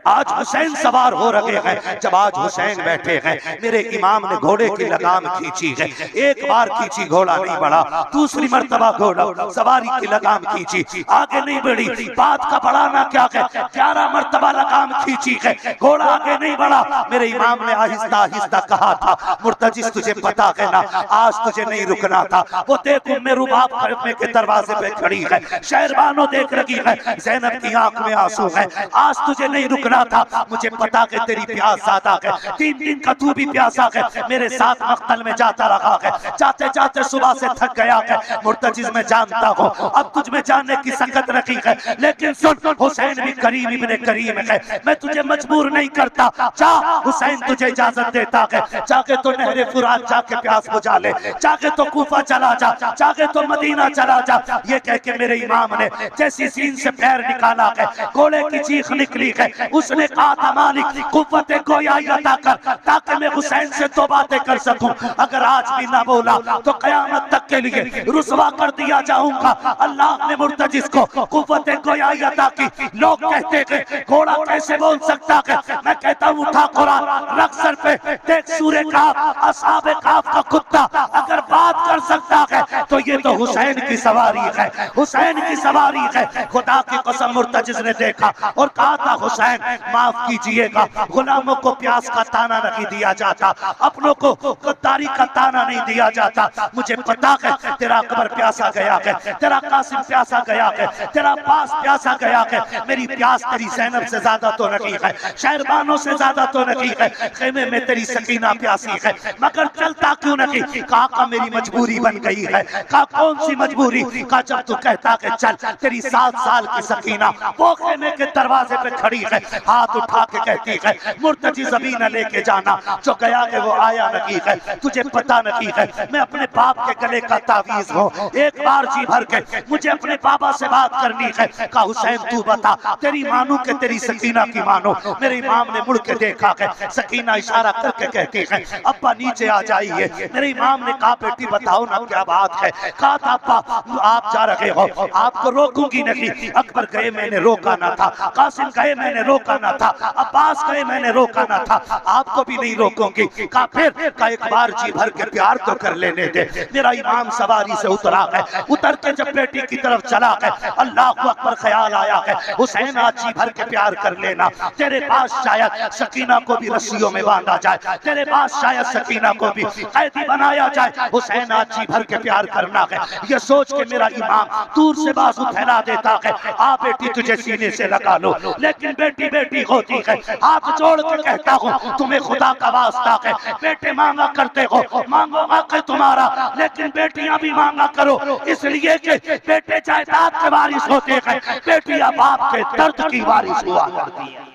Speaker 4: आज हुसैन सवार हो रहे हैं। जब आज हुसैन बैठे हैं, मेरे इमाम ने घोड़े की लगाम खींची है, एक बार खींची घोड़ा नहीं बढ़ा, दूसरी मर्तबा घोड़ा सवारी की लगाम खींची, आगे नहीं बढ़ी। बात का बढ़ाना क्या है, 11 मर्तबा लगाम खींची है, घोड़ा आगे नहीं बढ़ा। मेरे इमाम ने आहिस्ता आहिस्ता कहा था, मुर्तजिज तुझे पता है ना, आज तुझे नहीं रुकना था। वो देखो मैं रुबाब खड़े के दरवाजे पे खड़ी है, शहरबानो देख लगी है, ज़ैनब की आंख में आंसू है, आज तुझे नहीं रुकना था, मुझे पता है तेरी प्यास ज्यादा है, 3 दिन का तू भी प्यासा है, मेरे साथ मक्तल में जाता रहा है, जाते जाते सुबह से थक गया है। मुर्तजिज मैं जानता हूँ अब तुझ में जानने की सकत रखी है, लेकिन सुन, हुसैन भी करीम इब्ने करीम है, मैं तुझे मजबूर नहीं करता, जा हुसैन तुझे इजाजत देता है, जाके तो नहरे फुरात जाके प्यास बुझा ले, जाके तो कूफा चला जा, जाके तो मदीना चला जा। ये कह के मेरे इमाम ने जैसी सीन से पैर निकाला है, घोड़े की चीख निकली है, उसने कहा था, मालिक कुव्वत गोयाई अता कर ताकि मैं हुसैन से 2 बातें कर सकूं, अगर आज भी ना बोला तो कयामत तक के लिए रुसवा कर दिया जाऊंगा। अल्लाह ने मुर्तजिज को कुव्वत गोयाई अता की। लोग कहते हैं घोड़ा कैसे बोल सकता है, मैं कहता हूं उठा कुरान रख सर पे, देख सूरे काफ, असहाबे काफ का कुत्ता अगर बात कर सकता है तो ये तो हुसैन की सवारी है, हुसैन की सवारी है। खुदा की कसम मुर्तजिज ने देखा और कहा था हुसैन माफ कीजिएगा, गुलामों को प्यास का ताना नहीं दिया जाता, अपनों को गद्दारी का ताना नहीं दिया जाता। मुझे पता है तेरा अकबर प्यासा गया है, तेरा कासिम प्यासा गया है, तेरा अब्बास प्यासा गया है, मेरी प्यास तेरी ज़ैनब से ज्यादा तो नहीं है, शहरबानों से ज्यादा तो नहीं है, खेमे में तेरी सकीना प्यासी है, मगर चलता क्यों नहीं? कहा मेरी मजबूरी बन गई है। कहा कौन सी मजबूरी? कहा जब तू कहता कि चल, तेरी 7 साल की सकीना वो खेमे के दरवाजे पे खड़ी है, हाथ उठा के कहती है मुर्तजी ज़मीन न लेके जाना, जो गया है वो आया नहीं है, तुझे पता नहीं है मैं अपने बाप के गले का तावीज हूँ, एक बार जी भर के मुझे अपने बाबा से बात करनी है। कहा हुसैन तू बता, तेरी मानू के तेरी सकीना की मानो? मेरे इमाम ने मुड़ के देखा है, सकीना इशारा करके कहती है अब्बा नीचे आ जाइए। मेरे इमाम ने कहा बेटी बताओ ना क्या बात है? कहा था अब्बा आप जा रहे हो, आपको रोकूंगी नहीं। अकबर गए मैंने रोका ना था, कासिम गए मैंने रोका ना था, अब्बास गए मैंने रोका ना था, आपको भी नहीं रोकूंगी। कहा फिर का एक बार जी भर के प्यार तो कर लेने दे। मेरा इमाम सवारी से उतरा है, उतर के जब बेटी की तरफ चला है, अल्लाह अकबर ख्याल आया है हुसैन आज जी भर के प्यार कर लेना, तेरे पास शायद सकीना को भी रस्सियों में बांधा जाए, तेरे पास शायद सकीना को भी कैदी बनाया जाए, हुसैन आज जी भर के प्यार करना है। ये सोच के मेरा इमाम दूर से बाजू फैला देता है, आ बेटी तुझे सीने से लगा लो, लेकिन बेटी बेटी होती है, हाथ जोड़ के कहता हूँ तुम्हें खुदा का वास्ता है, बेटे मांगा करते हो, मांगो आके तुम्हारा, लेकिन बेटियां भी मांगा करो, इसलिए कि बेटे जायदाद के वारिस होते हैं, बेटियां बाप के दर्द की वारिस हुआ करती है।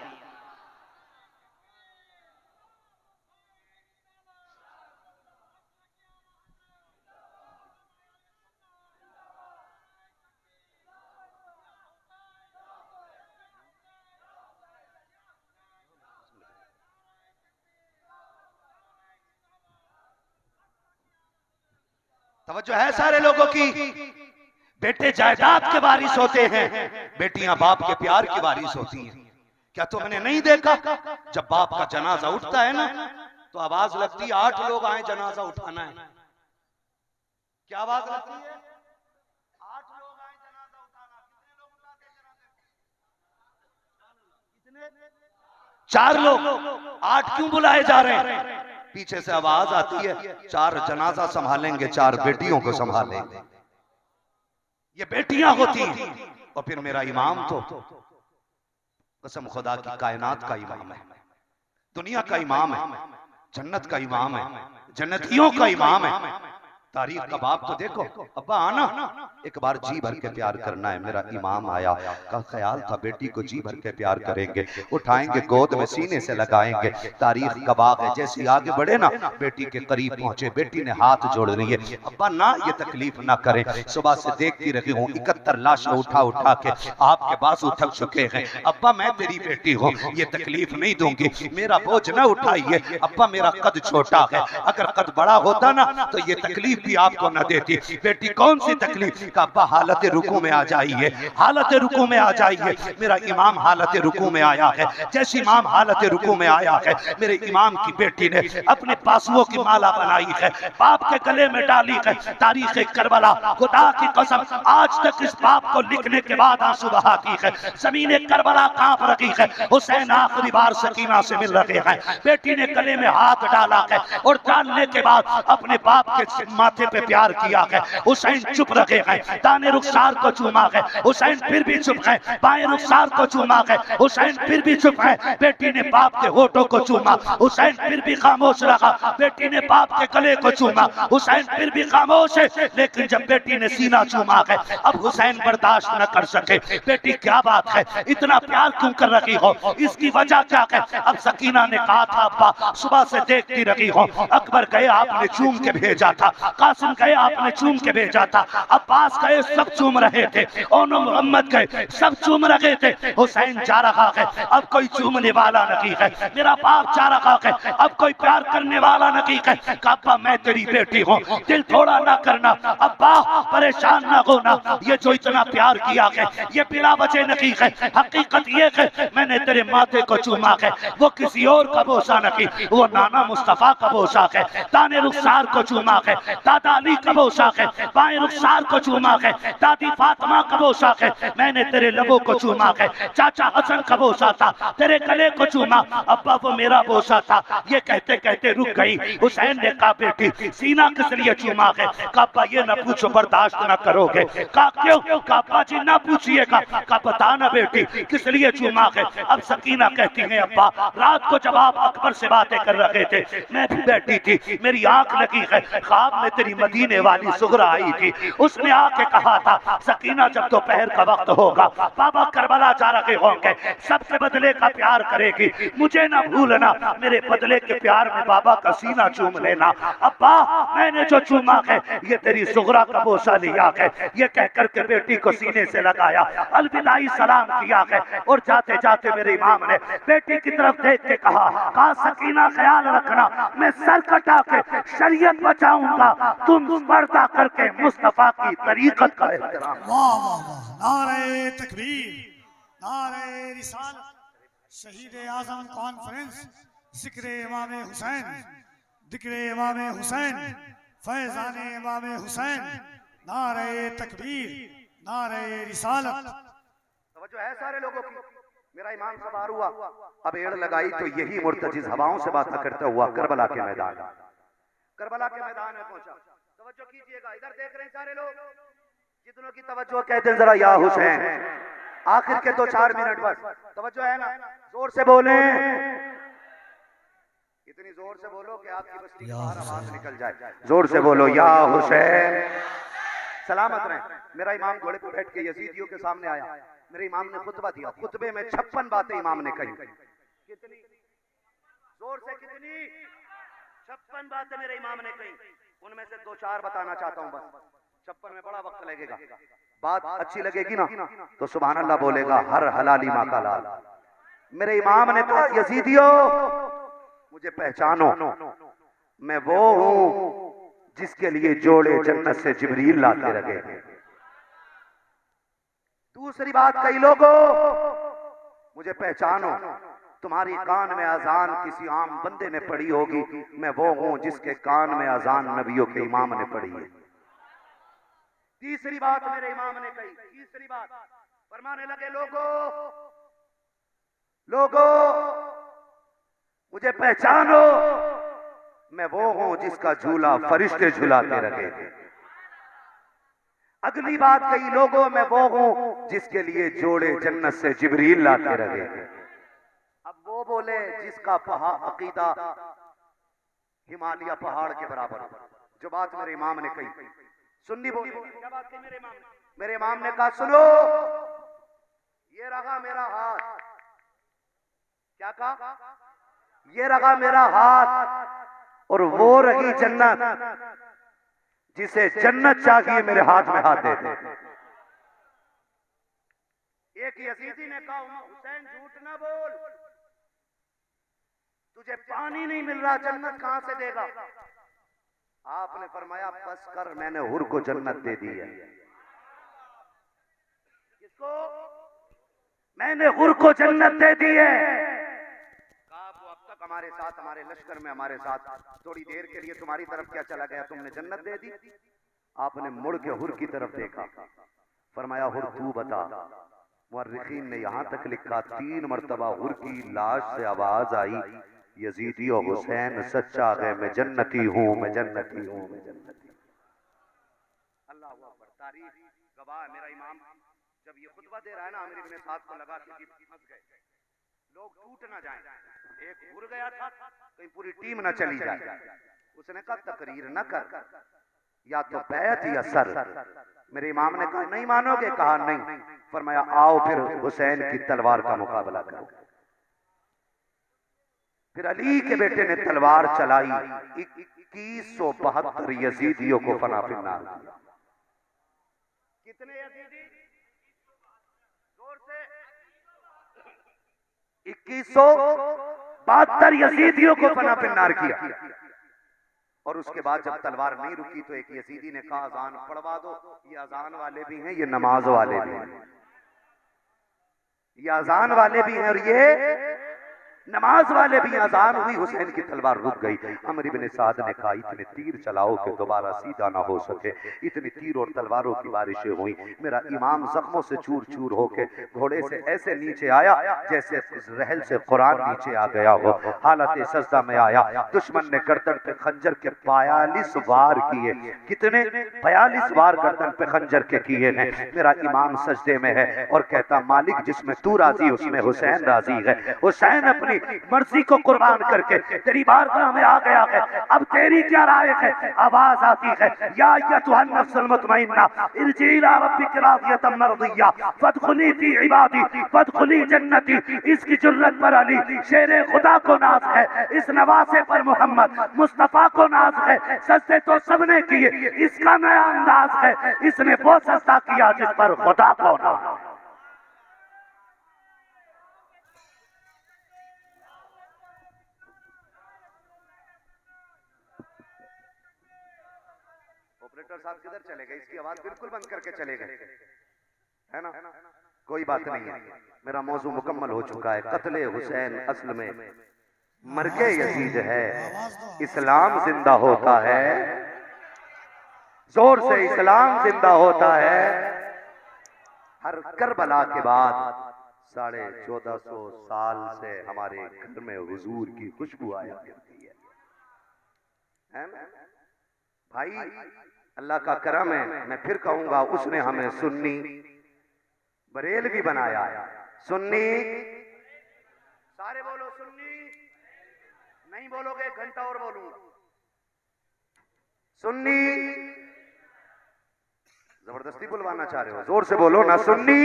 Speaker 4: तवज्जो है सारे लोगों की? बेटे जायदाद के वारिस होते हैं, बेटियां बाप के प्यार की वारिस होती हैं। क्या तुमने नहीं देखा जब बाप का जनाजा उठता है ना तो आवाज लगती है 8 लोग आए जनाजा उठाना है। क्या आवाज लगती है? 8 लोग आए जनाजा उठाना। कितने लोग उठाते जनाजे? 4 लोग। 8 क्यों बुलाए जा रहे हैं? पीछे से आवाज आती है 4 जनाजा संभालेंगे, 4 बेटियों को संभालेंगे। ये बेटियां होती हैं। और फिर मेरा इमाम तो कसम खुदा की कायनात का इमाम है, दुनिया का इमाम है, जन्नत का इमाम है, जन्नतियों का इमाम है। तारीख का बाप तो देखो। अब्बा आना, एक बार जी भर के प्यार करना है। मेरा इमाम आया, का ख्याल था बेटी को जी भर के प्यार करेंगे, उठाएंगे, गोद में सीने से लगाएंगे। तारीख का बाप है, जैसे आगे बढ़े ना बेटी के करीब पहुंचे, बेटी ने हाथ जोड़ लिए। अब्बा ना ये तकलीफ ना करें, सुबह से देखती रही हूँ 71 लाशें उठा उठा के आपके बाजू थक चुके हैं। अब्बा मैं तेरी बेटी हूँ, ये तकलीफ नहीं दूंगी, मेरा बोझ ना उठाइए। अब्बा मेरा कद छोटा है, अगर कद बड़ा होता ना तो ये तकलीफ भी आपको न देती। बेटी कौन सी तकलीफ? का अब्बा हालत रुकू में आ जाइए, हालत रुकू में आ जाइए। मेरा इमाम हालत रुकू में आया है। जैसे इमाम हालत रुकू में आया है, मेरे इमाम की बेटी ने अपने पासुओं की माला बनाई है, बाप के गले में डाली है। तारीख करबला, खुदा की कसम आज तक इस बाप को लिखने के बाद आंसू बहाती है। जमीन करबला कांप रही है। हुसैन आखिरी बार सकीना से मिल रहे हैं, बेटी ने गले में हाथ डाला है और डालने के बाद अपने बाप के माथे पे प्यार किया है। हुसैन चुप रखे हैं, दाने रुखसार को चूमा है, हुसैन फिर भी चुप है, बाएं रुखसार को चूमा है, हुसैन फिर भी चुप है। बेटी ने बाप के होठों को चूमा, हुसैन फिर भी खामोश रहा। बेटी ने बाप के गले को चूमा, हुसैन फिर भी खामोश है। लेकिन जब बेटी ने सीना चूमा है, अब हुसैन बर्दाश्त न कर सके। बेटी क्या बात है, इतना प्यार क्यों कर रही हो, इसकी वजह क्या है? अब सकीना ने कहा था अब्बा सुबह से देखती रही हो, अकबर गए आपने चूम के भेजा था, कासिम गए आपने चूम के भेजा था, अब्बास गए सब चूम रहे थे, और मोहम्मद गए सब चूम रहे थे। हुसैन जा रहा है, अब कोई चूमने वाला नहीं है। मेरा बाप जा रहा है, अब कोई प्यार करने वाला नहीं है। अब्बा मैं तेरी बेटी हूँ, दिल थोड़ा ना करना, अब्बा परेशान ना होना। ये जो इतना प्यार किया है ये बिला वजह नहीं है। हकीकत ये है मैंने तेरे माथे को चूमा है, वो किसी और का बोसा नहीं, वो नाना मुस्तफा का बोसा है। दाने रुखसार को चूमा है, दादा अली का वो शाख है, बाएं रुखसार को चूमा है, दादी फातिमा का वो शाख है, मैंने तेरे लबों को चूमा है, चाचा हसन का बोसा था, तेरे गले को चूमा, अब्बा वो मेरा बोसा था। ये कहते कहते रुक गई। हुसैन ने कहा बेटी सीना किस लिए चूमा है? कापा ये ना पूछो, बर्दाश्त ना करोगे। का क्यों? कापा जी ना पूछिएगा। का बता ना बेटी किस लिए चूमा है? अब सकीना कहती है अब्बा रात को जब आप अकबर से बातें कर रहे थे मैं भी बैठी थी, मेरी आंख लगी है, ख्वाब में तेरी मदीने वाली सुगरा आई थी, उसने आके कहा था सकीना जब दोपहर का वक्त होगा बाबा करबला जा रहे होंगे, सबसे बदले का प्यार करेगी, मुझे ना भूलना, मेरे बदले के प्यार में बाबा का सीना चूम लेना। अब्बा मैंने जो चूमा है ये तेरी सुगरा का बोसा लिया है। ये कह करके बेटी को सीने से लगाया, अलविदाई सलाम किया है और जाते जाते मेरे इमाम ने बेटी की तरफ देख के कहा सकीना ख्याल रखना मैं सर कटा के शरीयत बचाऊंगा, तुम पर्दा करके मुस्तफा की तरीकत का एहतराम।
Speaker 3: वाह वाह वाह, नारे तकबीर, नारे रिसालत, शहीद आजम कॉन्फ्रेंस, जिक्र इमाम हुसैन, जिक्र इमाम हुसैन, फैजान इमाम हुसैन, नारे तकबीर, नारे रिसालत।
Speaker 4: तवज्जो है सारे लोगों की। मेरा इमाम सवार हुआ, अब एड़ लगाई तो यही मुर्तजिज हवाओं से बात करता हुआ करबला के मैदान में पहुंचा। तवज्जो कीजिएगा, इधर देख रहे हैं सारे लोग, जितनों की तवज्जो कहते हैं जरा या हुसैन। आखिर के 2-4 मिनट बस, तवज्जो है ना? जोर से बोले, इतनी जोर से बोलो कि आपकी बस्ती बाहर आवाज निकल जाए। जोर से बोलो या हुसैन। सलामत रहे। मेरा इमाम घोड़े पर बैठ के यजीदियों के सामने आया, मेरे इमाम ने खुतबा दिया, खुतबे में 56 बातें इमाम ने कही। कितनी जोर से? कितनी? 56 बातें मेरे इमाम ने कही। उनमें से 2-4 बताना चाहता हूं बस, 56 में बड़ा वक्त लगेगा। बात अच्छी लगेगी ना तो सुभान अल्लाह बोलेगा, हर हलाली माँ का लाल। मेरे इमाम ने कहा यजीदियों मुझे पहचानो, मैं वो हूं जिसके लिए जोड़े जन्नत से जिब्रील लाते रहे। दूसरी बात कई लोगों मुझे पहचानो, तुम्हारी कान में अजान किसी आम बंदे ने पढ़ी होगी, मैं वो हूं जिसके कान में अजान नबियों के इमाम ने पढ़ी है। तीसरी बात मेरे इमाम ने कही, तीसरी बात फरमाने लगे लोगों मुझे पहचानो, मैं वो हूं जिसका झूला फरिश्ते झुलाते रहे। अगली बात कही लोगों, मैं वो हूं जिसके लिए जोड़े जन्नत से जिब्रील लाते रहे। अब वो बोले जिसका अकीदा हिमालय पहाड़ के बराबर, जो बात मेरे इमाम ने कही सुन्नी बोली। क्या बात कही मेरे इमाम ने? मेरे इमाम ने कहा सुनो, ये रहा मेरा हाथ। क्या कहा? ये रहा मेरा हाथ और वो रही जन्नत, जिसे जन्नत चाहिए मेरे हाथ में हाथ दे दे। एक यजीदी ने कहा हुसैन झूठ ना बोल, तुझे पानी नहीं मिल रहा, जन्नत कहां से देगा? आपने फरमाया बस कर, मैंने हुर को जन्नत दे दी है। किसको? मैंने हुर को जन्नत दे दी है। वो अब तक हमारे साथ, हमारे लश्कर में हमारे साथ, थोड़ी देर के लिए तुम्हारी तरफ क्या चला गया, तुमने जन्नत दे दी। आपने मुड़ के हुर की तरफ देखा, फरमाया हुर तू बता। मुअर्रिखीन ने यहां तक लिखा 3 मरतबा हुर की लाश से आवाज आई, यजीदी और हुसैन सच्चा है, मैं जन्नती हूं, मैं जन्नती हूं, मैं जन्नती। अल्लाह अकबर, तारीफ गवाह। मेरा इमाम जब ये खुतबा दे रहा है ना, आमिर इब्न साद को लगा कि फंस गए, लोग टूट ना जाएं। एक उड़ गया था, कहीं पूरी टीम ना चली जाए। उसने कहा तकरीर न कर, या तो बैत या सर। मेरे इमाम ने कहा नहीं मानोगे? कहा नहीं। फरमाया आओ फिर हुसैन की तलवार का मुकाबला करो। फिर अली के बेटे ने तलवार चलाई, 2172 यजीदियों को फना फिन्नार किया। कितने यजीदी? जोर से 2172 यजीदियों को फना फिन्नार किया। और उसके बाद जब तलवार नहीं रुकी तो एक यजीदी ने कहा अजान पढ़वा दो। ये अजान वाले भी हैं, ये नमाज वाले भी हैं, ये अजान वाले भी हैं और ये नमाज वाले भी अजान हुई, हुसैन की तलवार रुक गई। अमर इब्न साद ने कहा इतने तीर चलाओ कि दोबारा सीधा ना हो सके। इतनी तीर और तलवारों की बारिशें हुई। मेरा इमाम जख्मों से चूर चूर होके घोड़े से ऐसे नीचे आया जैसे रहल से कुरान नीचे आ गया हो। हालत सजदा में आया। दुश्मन ने गर्दन पे खंजर के 42 वार किए। कितने? 42 वार गर्दन पे खंजर के किए हैं। मेरा इमाम सजदे में है और कहता मालिक जिसमें तू राजी उसमें हुसैन राजी है। हुसैन अपनी मर्जी को कुर्बान करके तेरी बारगाह में आ गया है। अब तेरी क्या राय है? आवाज आती है या अय्युहन नफ्सुल मुतमइन्ना इरजी इला रब्बिक रादियतम मर्दिया फदखुली फी इबादी फदखुली जन्नती। इसकी जुर्रत पर अली शेरे खुदा को नाज है, इस नवासे पर मोहम्मद मुस्तफा को नाज है। सजदे तो सबने किए, इसका नया अंदाज है, इसने वो सजदा किया जिस पर खुदा को नाज है। ऑपरेटर साहब किधर चले गए? इसकी आवाज बिल्कुल बंद करके चले गए, है ना? कोई बात नहीं है, मेरा मौजू मुकम्मल हो चुका है। कत्ले हुसैन असल में मरके यजीद है, इस्लाम जिंदा होता है। जोर से इस्लाम जिंदा होता है। हर करबला के बाद 1450 साल से हमारे घर में हुजूर की खुशबू आया करती है ना भाई? अल्लाह का करम है। मैं फिर कहूंगा उसने हमें सुन्नी बरेलवी बनाया है। सुन्नी सारे बोलो, सुन्नी नहीं बोलोगे एक घंटा और बोलूंगा। सुन्नी जबरदस्ती बुलवाना चाह रहे हो? जोर से बोलो ना। सुन्नी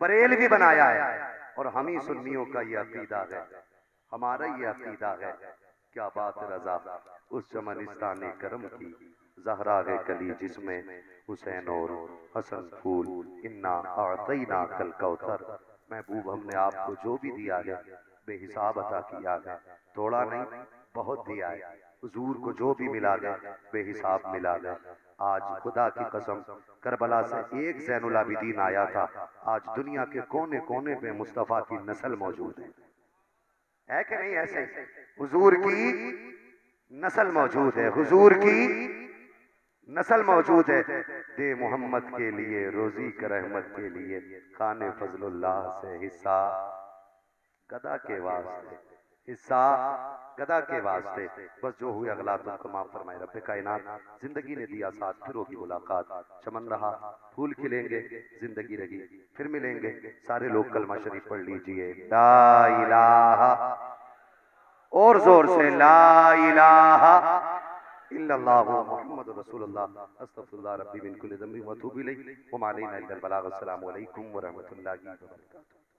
Speaker 4: बरेलवी बनाया है और हम ही सुन्नियों का ये अकीदा है, हमारा ये अकीदा है। क्या बात रजा उस चमनिस्तान करम की ज़हरा है कली जिसमें हुसैन और हसन फूल। इन्ना आतैना कल कौसर। महबूब हमने आपको जो भी दिया है बेहिसाब अता किया है, थोड़ा नहीं बहुत दिया है। हुजूर को जो भी मिला है बेहिसाब मिला है। आज खुदा की कसम करबला से एक ज़ैनुल आबिदीन आया था, आज दुनिया के कोने कोने पे मुस्तफ़ा की नस्ल मौजूद है कि नहीं? ऐसे हुजूर की नस्ल मौजूद है, हुजूर की नस्ल मौजूद है। दे मोहम्मद के लिए रोजी का रहमत के लिए खाने फजलुल्लाह से हिस्सा गदा के वास्ते, हिस्सा गदा के वास्ते। बस जो हुए अगला तुमको माफ फरमाए रब्बे कायनात। जिंदगी ने दिया साथ, फिर होगी मुलाकात। चमन रहा फूल खिलेंगे, जिंदगी रही फिर मिलेंगे। सारे लोग कलमा शरीफ पढ़ लीजिए। ला इलाहा, और जोर से ला इलाहा इल्लल्लाहु मुहम्मदुर रसूलुल्लाह अस्तगफिरुल्लाह रब्बी मिन कुल्ली ज़ंबि व अतूबु इलैहि व मा अलैना इल्लल बलाग। अस्सलामु अलैकुम व रहमतुल्लाहि व बरकातुहू।